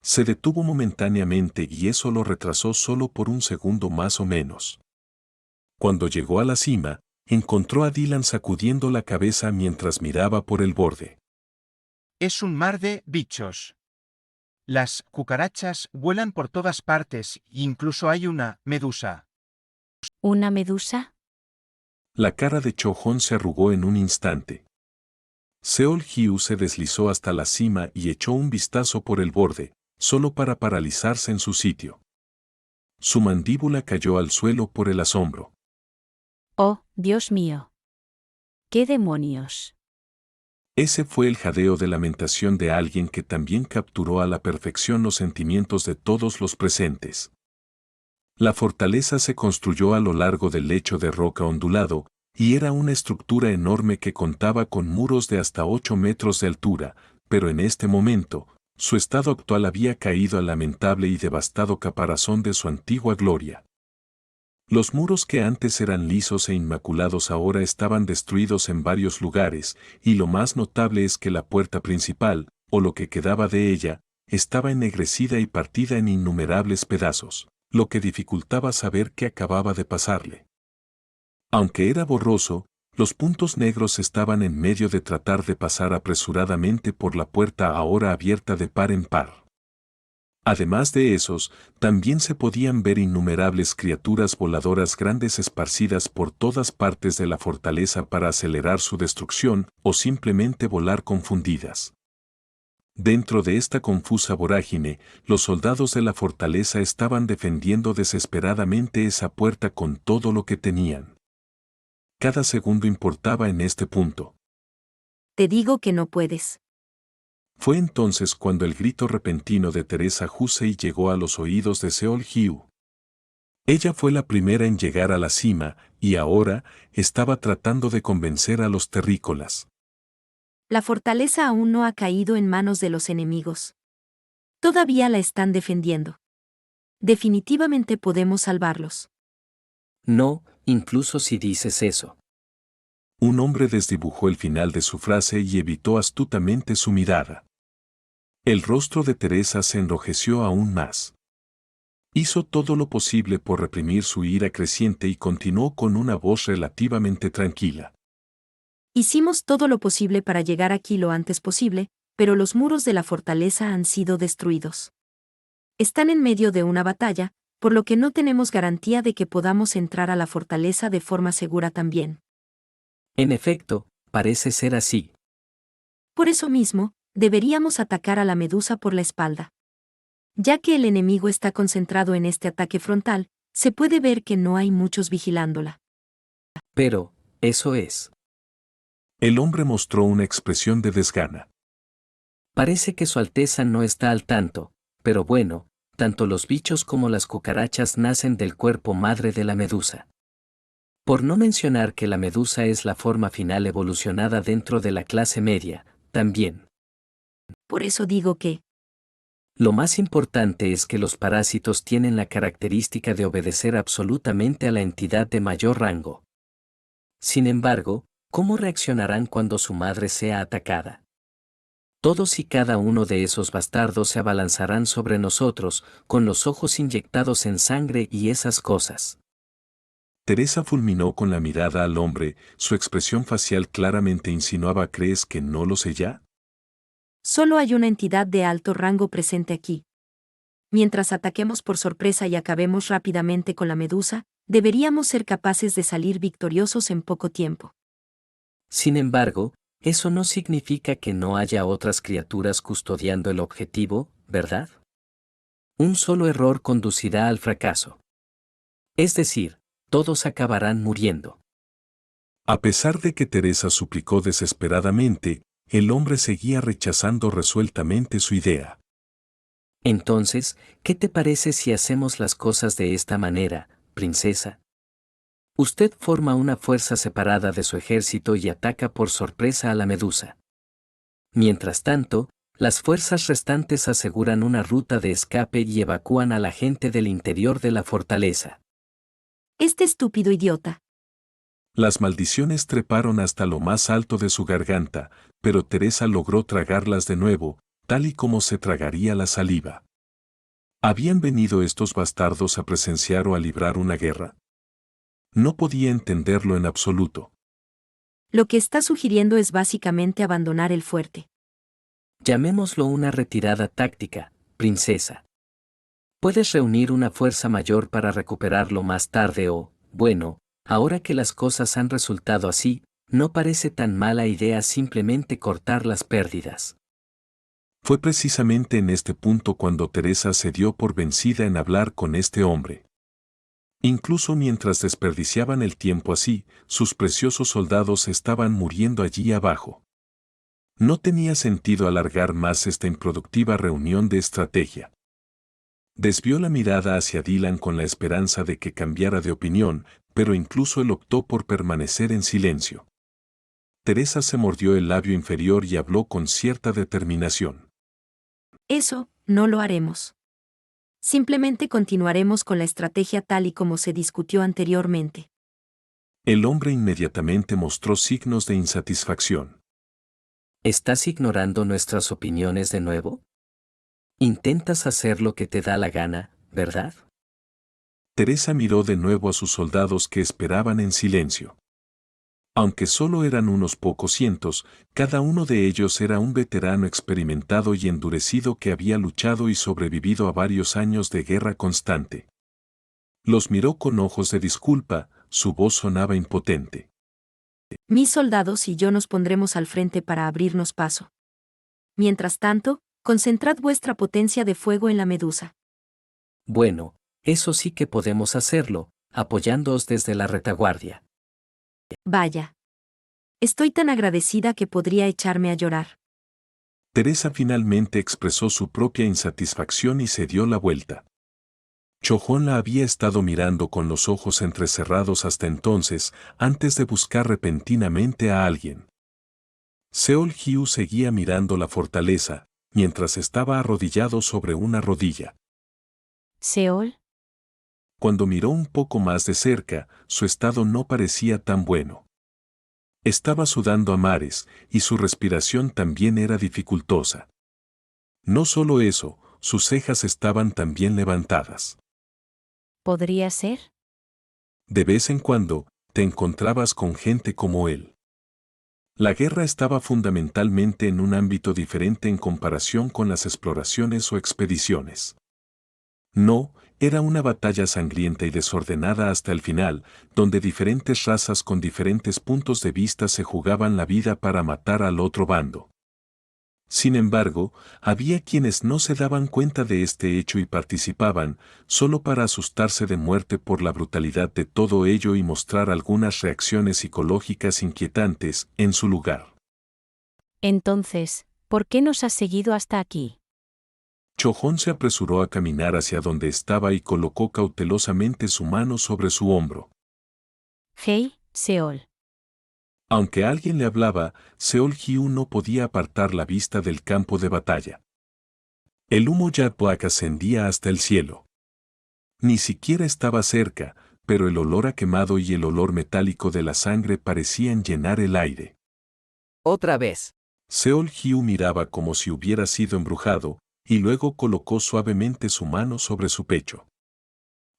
Se detuvo momentáneamente y eso lo retrasó solo por un segundo más o menos. Cuando llegó a la cima, encontró a Dylan sacudiendo la cabeza mientras miraba por el borde. Es un mar de bichos. Las cucarachas vuelan por todas partes, e incluso hay una medusa. ¿Una medusa? La cara de Cho-hon se arrugó en un instante. Seol-hyu se deslizó hasta la cima y echó un vistazo por el borde, solo para paralizarse en su sitio. Su mandíbula cayó al suelo por el asombro. Oh, Dios mío. ¿Qué demonios? Ese fue el jadeo de lamentación de alguien que también capturó a la perfección los sentimientos de todos los presentes. La fortaleza se construyó a lo largo del lecho de roca ondulado, y era una estructura enorme que contaba con muros de hasta 8 metros de altura, pero en este momento, su estado actual había caído al lamentable y devastado caparazón de su antigua gloria. Los muros que antes eran lisos e inmaculados ahora estaban destruidos en varios lugares, y lo más notable es que la puerta principal, o lo que quedaba de ella, estaba ennegrecida y partida en innumerables pedazos, lo que dificultaba saber qué acababa de pasarle. Aunque era borroso, los puntos negros estaban en medio de tratar de pasar apresuradamente por la puerta ahora abierta de par en par. Además de esos, también se podían ver innumerables criaturas voladoras grandes esparcidas por todas partes de la fortaleza para acelerar su destrucción o simplemente volar confundidas. Dentro de esta confusa vorágine, los soldados de la fortaleza estaban defendiendo desesperadamente esa puerta con todo lo que tenían. Cada segundo importaba en este punto. Te digo que no puedes. Fue entonces cuando el grito repentino de Teresa Hussey llegó a los oídos de Seol-hyu. Ella fue la primera en llegar a la cima, y ahora estaba tratando de convencer a los terrícolas. La fortaleza aún no ha caído en manos de los enemigos. Todavía la están defendiendo. Definitivamente podemos salvarlos. No, incluso si dices eso. Un hombre desdibujó el final de su frase y evitó astutamente su mirada. El rostro de Teresa se enrojeció aún más. Hizo todo lo posible por reprimir su ira creciente y continuó con una voz relativamente tranquila. Hicimos todo lo posible para llegar aquí lo antes posible, pero los muros de la fortaleza han sido destruidos. Están en medio de una batalla, por lo que no tenemos garantía de que podamos entrar a la fortaleza de forma segura también. En efecto, parece ser así. Por eso mismo, deberíamos atacar a la medusa por la espalda. Ya que el enemigo está concentrado en este ataque frontal, se puede ver que no hay muchos vigilándola. Pero, eso es. El hombre mostró una expresión de desgana. Parece que Su Alteza no está al tanto, pero bueno, tanto los bichos como las cucarachas nacen del cuerpo madre de la medusa. Por no mencionar que la medusa es la forma final evolucionada dentro de la clase media, también. Por eso digo que, Lo más importante es que los parásitos tienen la característica de obedecer absolutamente a la entidad de mayor rango. Sin embargo, ¿cómo reaccionarán cuando su madre sea atacada? Todos y cada uno de esos bastardos se abalanzarán sobre nosotros, con los ojos inyectados en sangre y esas cosas. Teresa fulminó con la mirada al hombre, su expresión facial claramente insinuaba: ¿crees que no lo sé ya? solo hay una entidad de alto rango presente aquí. Mientras ataquemos por sorpresa y acabemos rápidamente con la medusa, deberíamos ser capaces de salir victoriosos en poco tiempo. Sin embargo, eso no significa que no haya otras criaturas custodiando el objetivo, ¿verdad? Un solo error conducirá al fracaso. Es decir, todos acabarán muriendo. A pesar de que Teresa suplicó desesperadamente, el hombre seguía rechazando resueltamente su idea. Entonces, ¿qué te parece si hacemos las cosas de esta manera, princesa? Usted forma una fuerza separada de su ejército y ataca por sorpresa a la medusa. Mientras tanto, las fuerzas restantes aseguran una ruta de escape y evacúan a la gente del interior de la fortaleza. Este estúpido idiota. Las maldiciones treparon hasta lo más alto de su garganta, pero Teresa logró tragarlas de nuevo, tal y como se tragaría la saliva. ¿Habían venido estos bastardos a presenciar o a librar una guerra? No podía entenderlo en absoluto. Lo que está sugiriendo es básicamente abandonar el fuerte. Llamémoslo una retirada táctica, princesa. Puedes reunir una fuerza mayor para recuperarlo más tarde o, bueno, ahora que las cosas han resultado así, no parece tan mala idea simplemente cortar las pérdidas. Fue precisamente en este punto cuando Teresa se dio por vencida en hablar con este hombre. Incluso mientras desperdiciaban el tiempo así, sus preciosos soldados estaban muriendo allí abajo. No tenía sentido alargar más esta improductiva reunión de estrategia. Desvió la mirada hacia Dylan con la esperanza de que cambiara de opinión, pero incluso él optó por permanecer en silencio. Teresa se mordió el labio inferior y habló con cierta determinación. Eso, no lo haremos. Simplemente continuaremos con la estrategia tal y como se discutió anteriormente. El hombre inmediatamente mostró signos de insatisfacción. ¿Estás ignorando nuestras opiniones de nuevo? Intentas hacer lo que te da la gana, ¿verdad? Teresa miró de nuevo a sus soldados que esperaban en silencio. Aunque solo eran unos pocos cientos, cada uno de ellos era un veterano experimentado y endurecido que había luchado y sobrevivido a varios años de guerra constante. Los miró con ojos de disculpa, su voz sonaba impotente. Mis soldados y yo nos pondremos al frente para abrirnos paso. Mientras tanto, concentrad vuestra potencia de fuego en la medusa. Bueno, eso sí que podemos hacerlo, apoyándoos desde la retaguardia. Vaya. Estoy tan agradecida que podría echarme a llorar. Teresa finalmente expresó su propia insatisfacción y se dio la vuelta. Chojón la había estado mirando con los ojos entrecerrados hasta entonces, antes de buscar repentinamente a alguien. Seol Hyu seguía mirando la fortaleza, mientras estaba arrodillado sobre una rodilla. ¿Seol? Cuando miró un poco más de cerca, su estado no parecía tan bueno. Estaba sudando a mares, y su respiración también era dificultosa. No solo eso, sus cejas estaban también levantadas. ¿Podría ser? De vez en cuando, te encontrabas con gente como él. La guerra estaba fundamentalmente en un ámbito diferente en comparación con las exploraciones o expediciones. No, era una batalla sangrienta y desordenada hasta el final, donde diferentes razas con diferentes puntos de vista se jugaban la vida para matar al otro bando. Sin embargo, había quienes no se daban cuenta de este hecho y participaban, solo para asustarse de muerte por la brutalidad de todo ello y mostrar algunas reacciones psicológicas inquietantes en su lugar. Entonces, ¿por qué nos has seguido hasta aquí? Cho-hon se apresuró a caminar hacia donde estaba y colocó cautelosamente su mano sobre su hombro. Hey, Seol. Aunque alguien le hablaba, Seol-hyu no podía apartar la vista del campo de batalla. El humo Jet Black ascendía hasta el cielo. Ni siquiera estaba cerca, pero el olor a quemado y el olor metálico de la sangre parecían llenar el aire. Otra vez. Seol-hyu miraba como si hubiera sido embrujado, y luego colocó suavemente su mano sobre su pecho.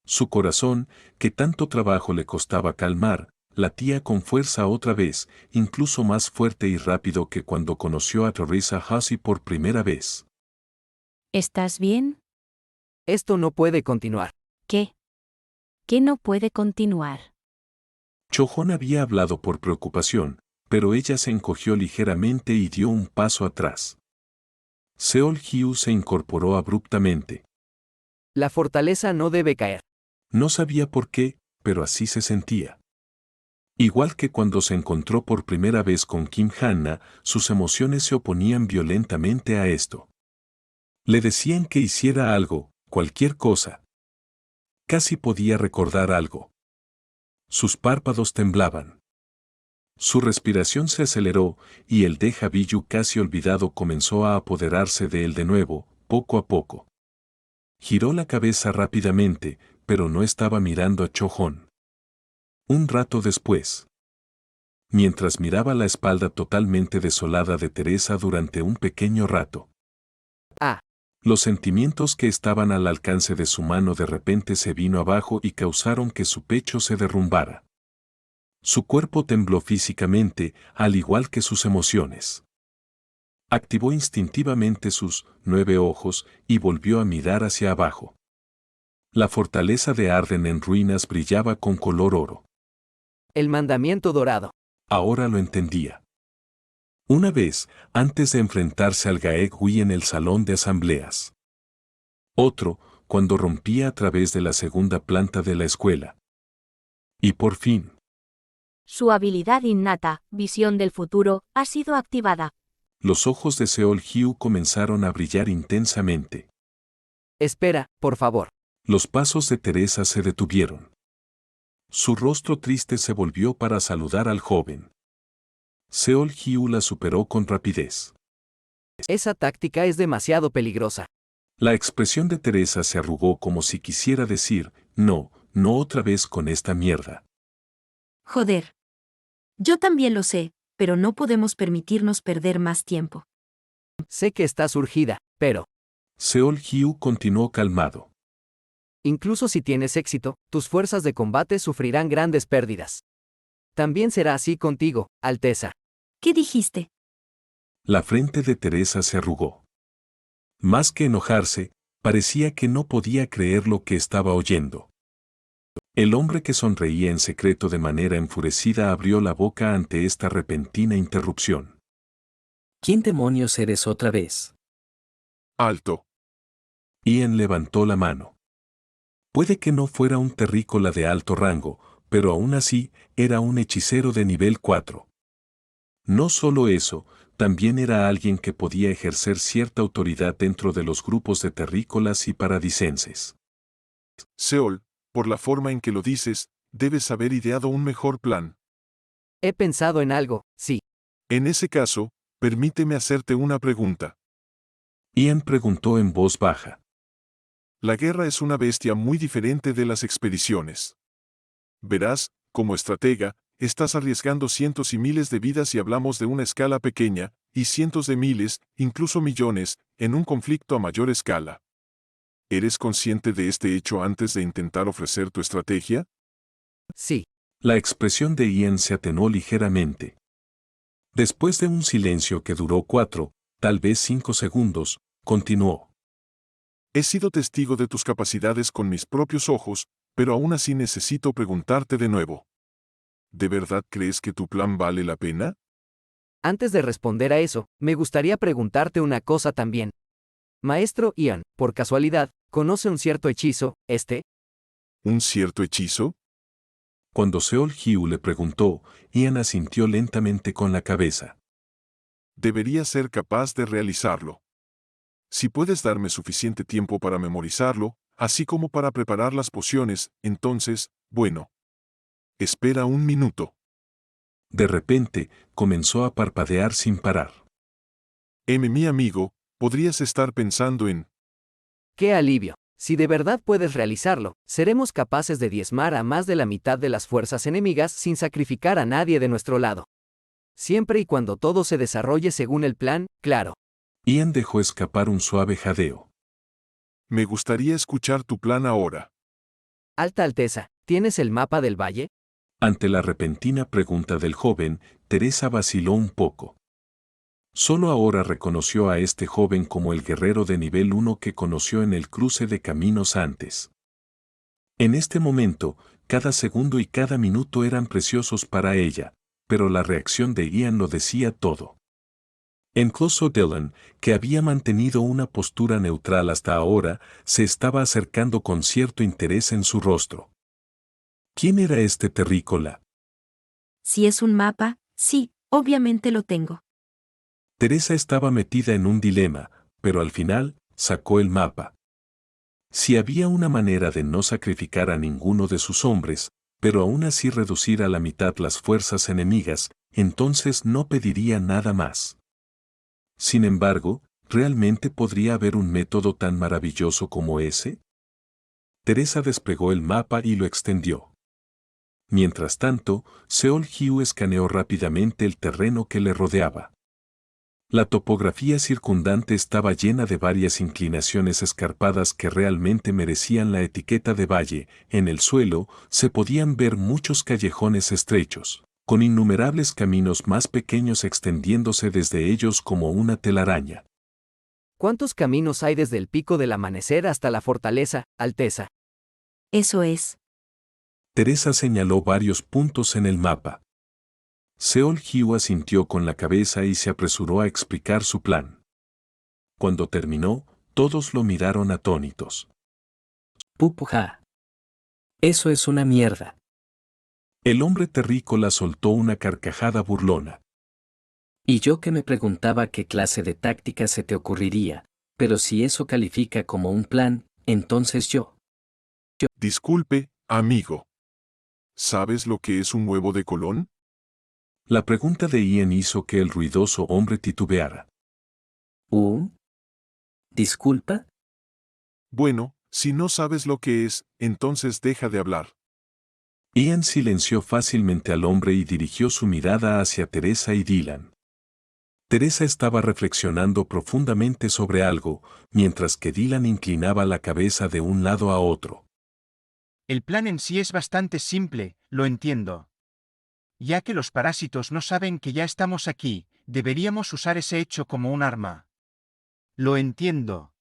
Su corazón, que tanto trabajo le costaba calmar, latía con fuerza otra vez, incluso más fuerte y rápido que cuando conoció a Teresa Hussey por primera vez. ¿Estás bien? Esto no puede continuar. ¿Qué? ¿Qué no puede continuar? Cho-hon había hablado por preocupación, pero ella se encogió ligeramente y dio un paso atrás. Seol-hyu se incorporó abruptamente. La fortaleza no debe caer. No sabía por qué, pero así se sentía. Igual que cuando se encontró por primera vez con Kim Han-na, sus emociones se oponían violentamente a esto. Le decían que hiciera algo, cualquier cosa. Casi podía recordar algo. Sus párpados temblaban. Su respiración se aceleró, y el déjà vu casi olvidado comenzó a apoderarse de él de nuevo, poco a poco. Giró la cabeza rápidamente, pero no estaba mirando a Cho-hon. Un rato después, mientras miraba la espalda totalmente desolada de Teresa durante un pequeño rato, los sentimientos que estaban al alcance de su mano de repente se vino abajo y causaron que su pecho se derrumbara. Su cuerpo tembló físicamente, al igual que sus emociones. Activó instintivamente sus 9 ojos y volvió a mirar hacia abajo. La fortaleza de Arden en ruinas brillaba con color oro. El mandamiento dorado. Ahora lo entendía. Una vez, antes de enfrentarse al Gaek-wi en el salón de asambleas. Otro, cuando rompía a través de la segunda planta de la escuela. Y por fin, Su habilidad innata, visión del futuro, ha sido activada. los ojos de Seol-hyu comenzaron a brillar intensamente. Espera, por favor. Los pasos de Teresa se detuvieron. Su rostro triste se volvió para saludar al joven. Seol-hyu la superó con rapidez. Esa táctica es demasiado peligrosa. La expresión de Teresa se arrugó como si quisiera decir, no, no otra vez con esta mierda. Joder. Yo también lo sé, pero no podemos permitirnos perder más tiempo. Sé que estás urgida, pero, Seol-hyu continuó calmado. incluso si tienes éxito, tus fuerzas de combate sufrirán grandes pérdidas. También será así contigo, Alteza. ¿Qué dijiste? La frente de Teresa se arrugó. Más que enojarse, parecía que no podía creer lo que estaba oyendo. El hombre que sonreía en secreto de manera enfurecida abrió la boca ante esta repentina interrupción. ¿Quién demonios eres otra vez? Alto. Ian levantó la mano. Puede que no fuera un terrícola de alto rango, pero aún así era un hechicero de nivel 4. No solo eso, también era alguien que podía ejercer cierta autoridad dentro de los grupos de terrícolas y paradisenses. Seol, por la forma en que lo dices, debes haber ideado un mejor plan. He pensado en algo, sí. En ese caso, permíteme hacerte una pregunta. Ian preguntó en voz baja. La guerra es una bestia muy diferente de las expediciones. Verás, como estratega, estás arriesgando cientos y miles de vidas y hablamos de una escala pequeña, y cientos de miles, incluso millones, en un conflicto a mayor escala. ¿Eres consciente de este hecho antes de intentar ofrecer tu estrategia? Sí. La expresión de Ian se atenuó ligeramente. Después de un silencio que duró 4, tal vez 5 segundos, continuó. He sido testigo de tus capacidades con mis propios ojos, pero aún así necesito preguntarte de nuevo. ¿De verdad crees que tu plan vale la pena? Antes de responder a eso, me gustaría preguntarte una cosa también. Maestro Ian, por casualidad, ¿conoce un cierto hechizo, ¿Un cierto hechizo? Cuando Seol-hyu le preguntó, Ian asintió lentamente con la cabeza. Debería ser capaz de realizarlo. Si puedes darme suficiente tiempo para memorizarlo, así como para preparar las pociones, entonces, bueno. Espera un minuto. De repente, comenzó a parpadear sin parar. Mi amigo, podrías estar pensando en... ¡Qué alivio! Si de verdad puedes realizarlo, seremos capaces de diezmar a más de la mitad de las fuerzas enemigas sin sacrificar a nadie de nuestro lado. Siempre y cuando todo se desarrolle según el plan, claro. Ian dejó escapar un suave jadeo. Me gustaría escuchar tu plan ahora. Alta Alteza, ¿tienes el mapa del valle? Ante la repentina pregunta del joven, Teresa vaciló un poco. Solo ahora reconoció a este joven como el guerrero de nivel 1 que conoció en el cruce de caminos antes. En este momento, cada segundo y cada minuto eran preciosos para ella, pero la reacción de Ian lo decía todo. Incluso Dylan, que había mantenido una postura neutral hasta ahora, se estaba acercando con cierto interés en su rostro. ¿Quién era este terrícola? Si es un mapa, sí, obviamente lo tengo. Teresa estaba metida en un dilema, pero al final, sacó el mapa. Si había una manera de no sacrificar a ninguno de sus hombres, pero aún así reducir a la mitad las fuerzas enemigas, entonces no pediría nada más. Sin embargo, ¿realmente podría haber un método tan maravilloso como ese? Teresa desplegó el mapa y lo extendió. Mientras tanto, Seol-Hyu escaneó rápidamente el terreno que le rodeaba. La topografía circundante estaba llena de varias inclinaciones escarpadas que realmente merecían la etiqueta de valle. En el suelo se podían ver muchos callejones estrechos, con innumerables caminos más pequeños extendiéndose desde ellos como una telaraña. ¿Cuántos caminos hay desde el pico del amanecer hasta la fortaleza, Alteza? Eso es. Teresa señaló varios puntos en el mapa. Seol-Hyu asintió con la cabeza y se apresuró a explicar su plan. Cuando terminó, todos lo miraron atónitos. Pupuja. Eso es una mierda. El hombre terrícola soltó una carcajada burlona. Y yo que me preguntaba qué clase de táctica se te ocurriría, pero si eso califica como un plan, entonces yo. Disculpe, amigo. ¿Sabes lo que es un huevo de Colón? La pregunta de Ian hizo que el ruidoso hombre titubeara. ¿Disculpa? Bueno, si no sabes lo que es, entonces deja de hablar. Ian silenció fácilmente al hombre y dirigió su mirada hacia Teresa y Dylan. Teresa estaba reflexionando profundamente sobre algo, mientras que Dylan inclinaba la cabeza de un lado a otro. El plan en sí es bastante simple, lo entiendo. Ya que los parásitos no saben que ya estamos aquí, deberíamos usar ese hecho como un arma. Lo entiendo.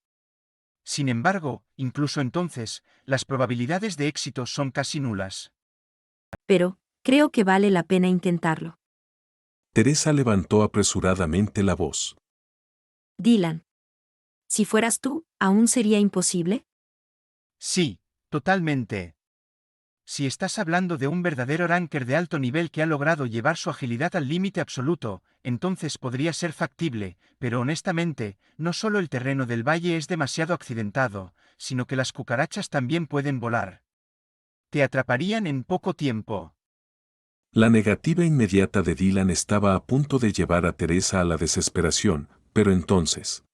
Sin embargo, incluso entonces, las probabilidades de éxito son casi nulas. Pero, creo que vale la pena intentarlo. Teresa levantó apresuradamente la voz. Dylan. Si fueras tú, ¿aún sería imposible? Sí, totalmente. Si estás hablando de un verdadero ranker de alto nivel que ha logrado llevar su agilidad al límite absoluto, entonces podría ser factible, pero honestamente, no solo el terreno del valle es demasiado accidentado, sino que las cucarachas también pueden volar. Te atraparían en poco tiempo. La negativa inmediata de Dylan estaba a punto de llevar a Teresa a la desesperación, pero entonces...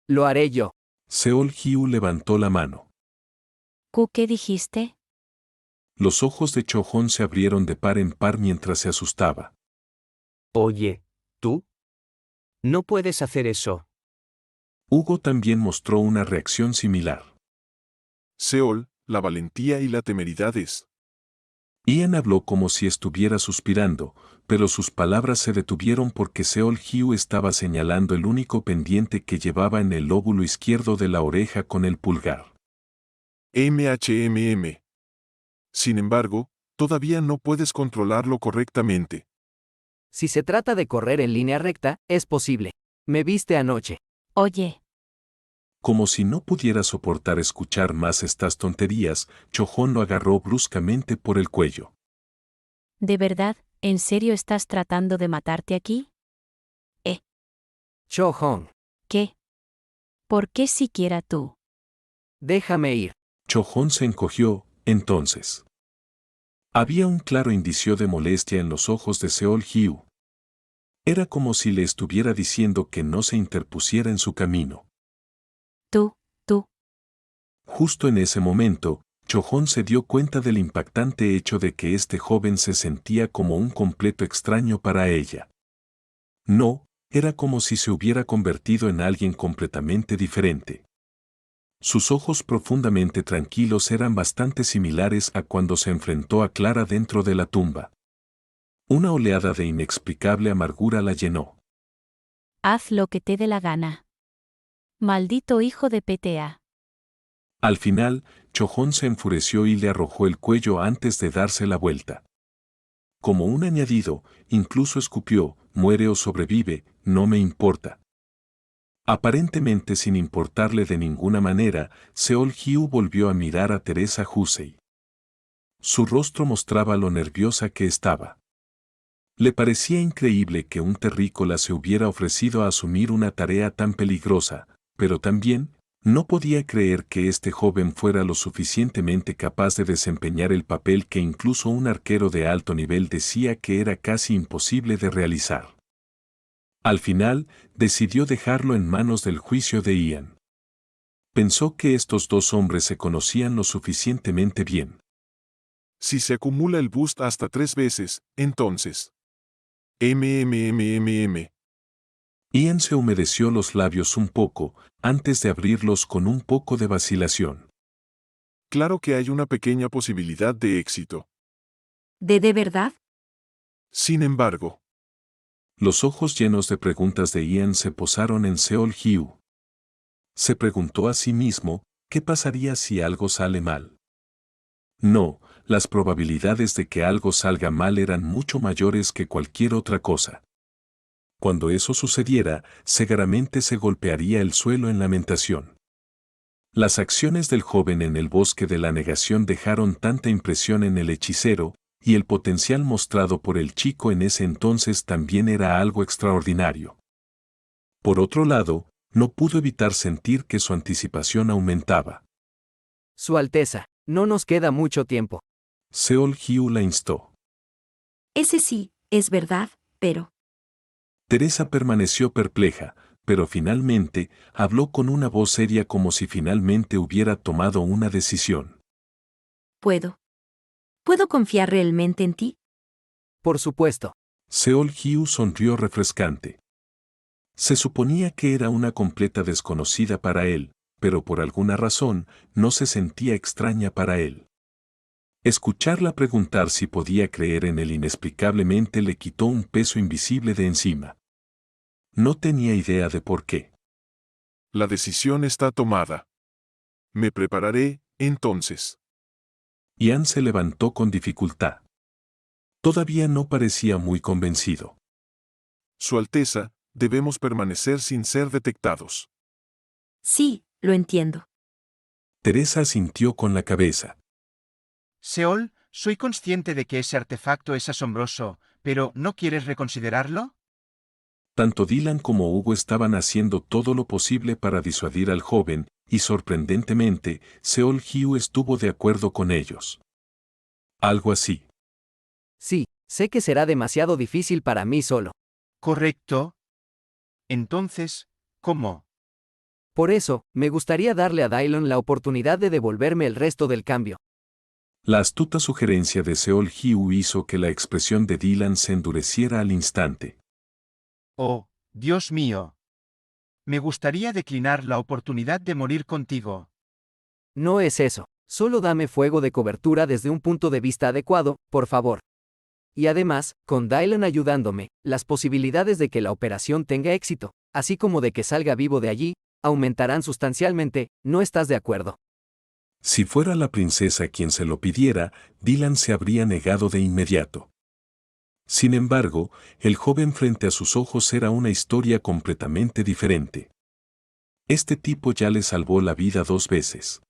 Lo haré yo. Seol-Hyu levantó la mano. ¿Qué dijiste? Los ojos de Cho-Hon se abrieron de par en par mientras se asustaba. Oye, ¿tú? No puedes hacer eso. Hugo también mostró una reacción similar. Seol, la valentía y la temeridad es. Ian habló como si estuviera suspirando, pero sus palabras se detuvieron porque Seol-Hyu estaba señalando el único pendiente que llevaba en el lóbulo izquierdo de la oreja con el pulgar. MHMM. Sin embargo, todavía no puedes controlarlo correctamente. Si se trata de correr en línea recta, es posible. Me viste anoche. Oye, Como si no pudiera soportar escuchar más estas tonterías, Cho-Hon lo agarró bruscamente por el cuello. ¿de verdad, en serio estás tratando de matarte aquí? Cho-Hon. ¿Qué? ¿Por qué siquiera tú? Déjame ir. Cho-hon se encogió, entonces. Había un claro indicio de molestia en los ojos de Seol-hyu. Era como si le estuviera diciendo que no se interpusiera en su camino. Tú. Justo en ese momento, Cho-hon se dio cuenta del impactante hecho de que este joven se sentía como un completo extraño para ella. No, era como si se hubiera convertido en alguien completamente diferente. Sus ojos profundamente tranquilos eran bastante similares a cuando se enfrentó a Clara dentro de la tumba. Una oleada de inexplicable amargura la llenó. Haz lo que te dé la gana. Maldito hijo de PTA. Al final, Cho-hon se enfureció y le arrojó el cuello antes de darse la vuelta. Como un añadido, incluso escupió, muere o sobrevive, no me importa. Aparentemente sin importarle de ninguna manera, Seol-hyu volvió a mirar a Teresa Husey. Su rostro mostraba lo nerviosa que estaba. Le parecía increíble que un terrícola se hubiera ofrecido a asumir una tarea tan peligrosa, pero también, no podía creer que este joven fuera lo suficientemente capaz de desempeñar el papel que incluso un arquero de alto nivel decía que era casi imposible de realizar. Al final, decidió dejarlo en manos del juicio de Ian. Pensó que estos dos hombres se conocían lo suficientemente bien. Si se acumula el boost hasta 3 veces, entonces. Ian se humedeció los labios un poco, antes de abrirlos con un poco de vacilación. Claro que hay una pequeña posibilidad de éxito. ¿De verdad? Sin embargo, Los ojos llenos de preguntas de Ian se posaron en Seol-hyu. Se preguntó a sí mismo, ¿qué pasaría si algo sale mal? No, las probabilidades de que algo salga mal eran mucho mayores que cualquier otra cosa. Cuando eso sucediera, seguramente se golpearía el suelo en lamentación. Las acciones del joven en el bosque de la negación dejaron tanta impresión en el hechicero, y el potencial mostrado por el chico en ese entonces también era algo extraordinario. Por otro lado, no pudo evitar sentir que su anticipación aumentaba. Su Alteza, no nos queda mucho tiempo. Seol-hyu la instó. Ese sí, es verdad, pero... Teresa permaneció perpleja, pero finalmente habló con una voz seria como si finalmente hubiera tomado una decisión. ¿Puedo confiar realmente en ti? Por supuesto. Seol-hyu sonrió refrescante. Se suponía que era una completa desconocida para él, pero por alguna razón no se sentía extraña para él. Escucharla preguntar si podía creer en él inexplicablemente le quitó un peso invisible de encima. No tenía idea de por qué. La decisión está tomada. Me prepararé, entonces. Ian se levantó con dificultad. Todavía no parecía muy convencido. Su Alteza, debemos permanecer sin ser detectados. Sí, lo entiendo. Teresa asintió con la cabeza. Seol, soy consciente de que ese artefacto es asombroso, pero ¿no quieres reconsiderarlo? Tanto Dylan como Hugo estaban haciendo todo lo posible para disuadir al joven, y sorprendentemente, Seol-hyu estuvo de acuerdo con ellos. Algo así. Sí, sé que será demasiado difícil para mí solo. Correcto. Entonces, ¿cómo? Por eso, me gustaría darle a Dylan la oportunidad de devolverme el resto del cambio. La astuta sugerencia de Seol-hyu hizo que la expresión de Dylan se endureciera al instante. Oh, Dios mío. Me gustaría declinar la oportunidad de morir contigo. No es eso, solo dame fuego de cobertura desde un punto de vista adecuado, por favor. Y además, con Dylan ayudándome, las posibilidades de que la operación tenga éxito, así como de que salga vivo de allí, aumentarán sustancialmente, ¿no estás de acuerdo? Si fuera la princesa quien se lo pidiera, Dylan se habría negado de inmediato. Sin embargo, el joven frente a sus ojos era una historia completamente diferente. Este tipo ya le salvó la vida 2 veces.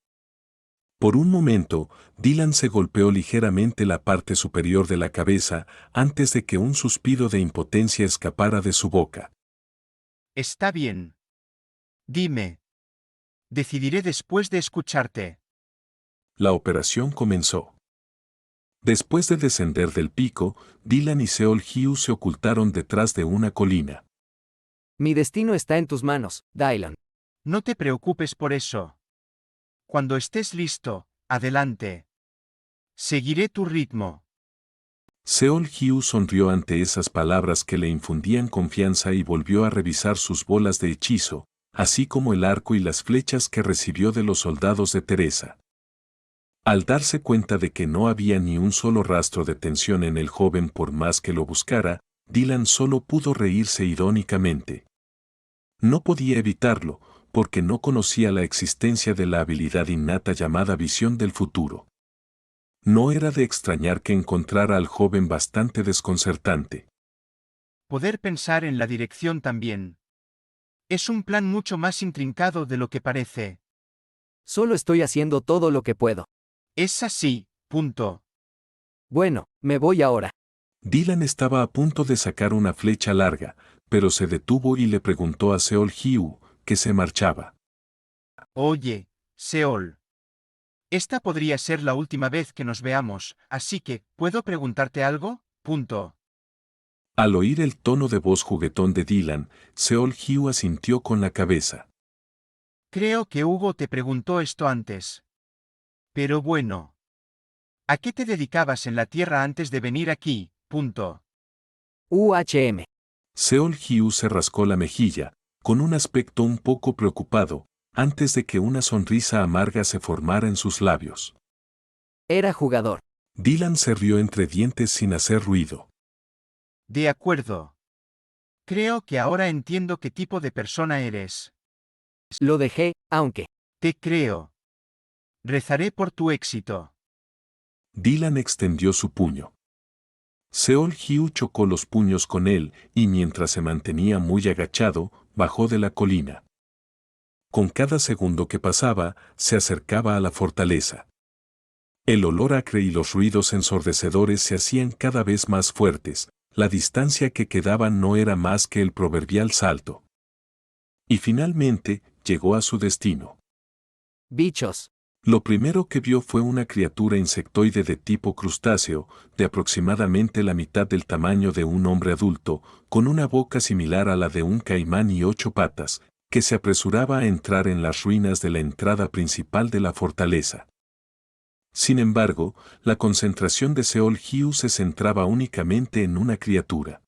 Por un momento, Dylan se golpeó ligeramente la parte superior de la cabeza antes de que un suspiro de impotencia escapara de su boca. Está bien. Dime, Decidiré después de escucharte. La operación comenzó. Después de descender del pico, Dylan y Seol Hugh se ocultaron detrás de una colina. Mi destino está en tus manos, Dylan. No te preocupes por eso. Cuando estés listo, adelante. Seguiré tu ritmo. Seol Hugh sonrió ante esas palabras que le infundían confianza y volvió a revisar sus bolas de hechizo, así como el arco y las flechas que recibió de los soldados de Teresa. Al darse cuenta de que no había ni un solo rastro de tensión en el joven por más que lo buscara, Dylan solo pudo reírse irónicamente. No podía evitarlo, porque no conocía la existencia de la habilidad innata llamada visión del futuro. No era de extrañar que encontrara al joven bastante desconcertante. Poder pensar en la dirección también. Es un plan mucho más intrincado de lo que parece. Solo estoy haciendo todo lo que puedo. Es así, punto. Bueno, me voy ahora. Dylan estaba a punto de sacar una flecha larga, pero se detuvo y le preguntó a Seol Hugh, que se marchaba. Oye, Seol. Esta podría ser la última vez que nos veamos, así que, ¿puedo preguntarte algo? Punto. Al oír el tono de voz juguetón de Dylan, Seol Hugh asintió con la cabeza. Creo que Hugo te preguntó esto antes. Pero bueno. ¿A qué te dedicabas en la Tierra antes de venir aquí? Punto. UHM. Seol Hugh se rascó la mejilla, con un aspecto un poco preocupado, antes de que una sonrisa amarga se formara en sus labios. Era jugador. Dylan se rió entre dientes sin hacer ruido. De acuerdo. Creo que ahora entiendo qué tipo de persona eres. Lo dejé, aunque. Te creo. Rezaré por tu éxito. Dylan extendió su puño. Seol Hugh chocó los puños con él y mientras se mantenía muy agachado, bajó de la colina. Con cada segundo que pasaba, se acercaba a la fortaleza. El olor acre y los ruidos ensordecedores se hacían cada vez más fuertes, la distancia que quedaba no era más que el proverbial salto. Y finalmente, llegó a su destino. Bichos. Lo primero que vio fue una criatura insectoide de tipo crustáceo, de aproximadamente la mitad del tamaño de un hombre adulto, con una boca similar a la de un caimán y 8 patas, que se apresuraba a entrar en las ruinas de la entrada principal de la fortaleza. Sin embargo, la concentración de Seol Hugh se centraba únicamente en una criatura.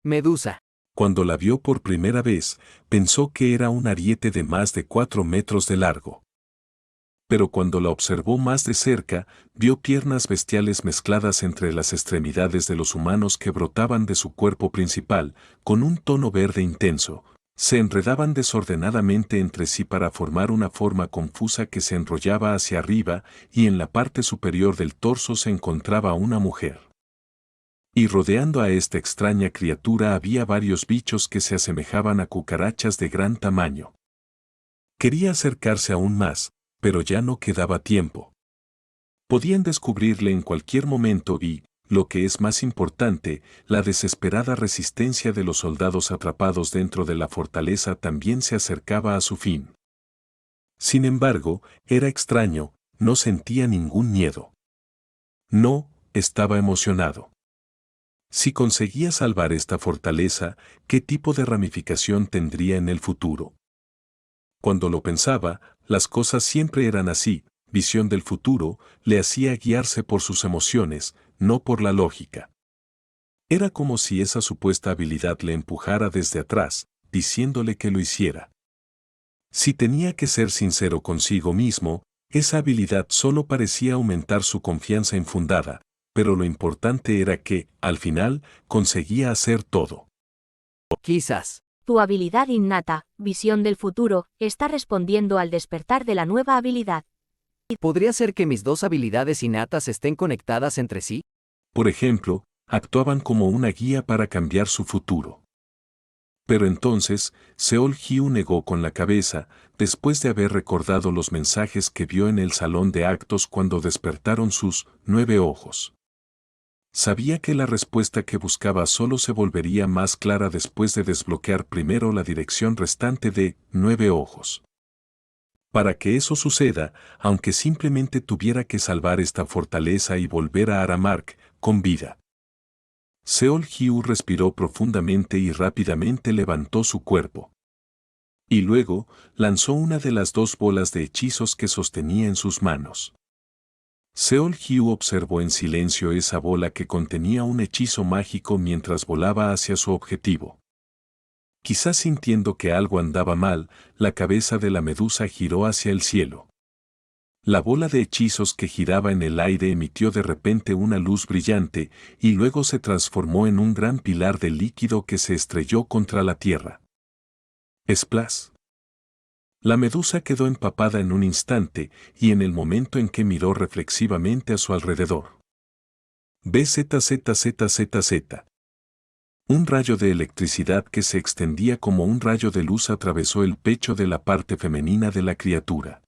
Medusa. Cuando la vio por primera vez, pensó que era un ariete de más de 4 metros de largo. Pero cuando la observó más de cerca, vio piernas bestiales mezcladas entre las extremidades de los humanos que brotaban de su cuerpo principal, con un tono verde intenso. Se enredaban desordenadamente entre sí para formar una forma confusa que se enrollaba hacia arriba, y en la parte superior del torso se encontraba una mujer. Y rodeando a esta extraña criatura había varios bichos que se asemejaban a cucarachas de gran tamaño. Quería acercarse aún más, pero ya no quedaba tiempo. Podían descubrirle en cualquier momento y, lo que es más importante, la desesperada resistencia de los soldados atrapados dentro de la fortaleza también se acercaba a su fin. Sin embargo, era extraño, no sentía ningún miedo. No, estaba emocionado. Si conseguía salvar esta fortaleza, ¿qué tipo de ramificación tendría en el futuro? Cuando lo pensaba, las cosas siempre eran así, visión del futuro, le hacía guiarse por sus emociones, no por la lógica. Era como si esa supuesta habilidad le empujara desde atrás, diciéndole que lo hiciera. Si tenía que ser sincero consigo mismo, esa habilidad solo parecía aumentar su confianza infundada, pero lo importante era que, al final, conseguía hacer todo. Quizás. Tu habilidad innata, visión del futuro, está respondiendo al despertar de la nueva habilidad. ¿Podría ser que mis dos habilidades innatas estén conectadas entre sí? Por ejemplo, actuaban como una guía para cambiar su futuro. Pero entonces, Seol Hugh negó con la cabeza, después de haber recordado los mensajes que vio en el salón de actos cuando despertaron sus 9 ojos. Sabía que la respuesta que buscaba solo se volvería más clara después de desbloquear primero la dirección restante de 9 ojos. Para que eso suceda, aunque simplemente tuviera que salvar esta fortaleza y volver a Aramark con vida. Seol-Hyu respiró profundamente y rápidamente levantó su cuerpo. Y luego, lanzó una de las 2 bolas de hechizos que sostenía en sus manos. Seol-Hyu observó en silencio esa bola que contenía un hechizo mágico mientras volaba hacia su objetivo. Quizás sintiendo que algo andaba mal, la cabeza de la medusa giró hacia el cielo. La bola de hechizos que giraba en el aire emitió de repente una luz brillante y luego se transformó en un gran pilar de líquido que se estrelló contra la tierra. ¡Splash! La medusa quedó empapada en un instante y en el momento en que miró reflexivamente a su alrededor. BZZZZZ. Un rayo de electricidad que se extendía como un rayo de luz atravesó el pecho de la parte femenina de la criatura.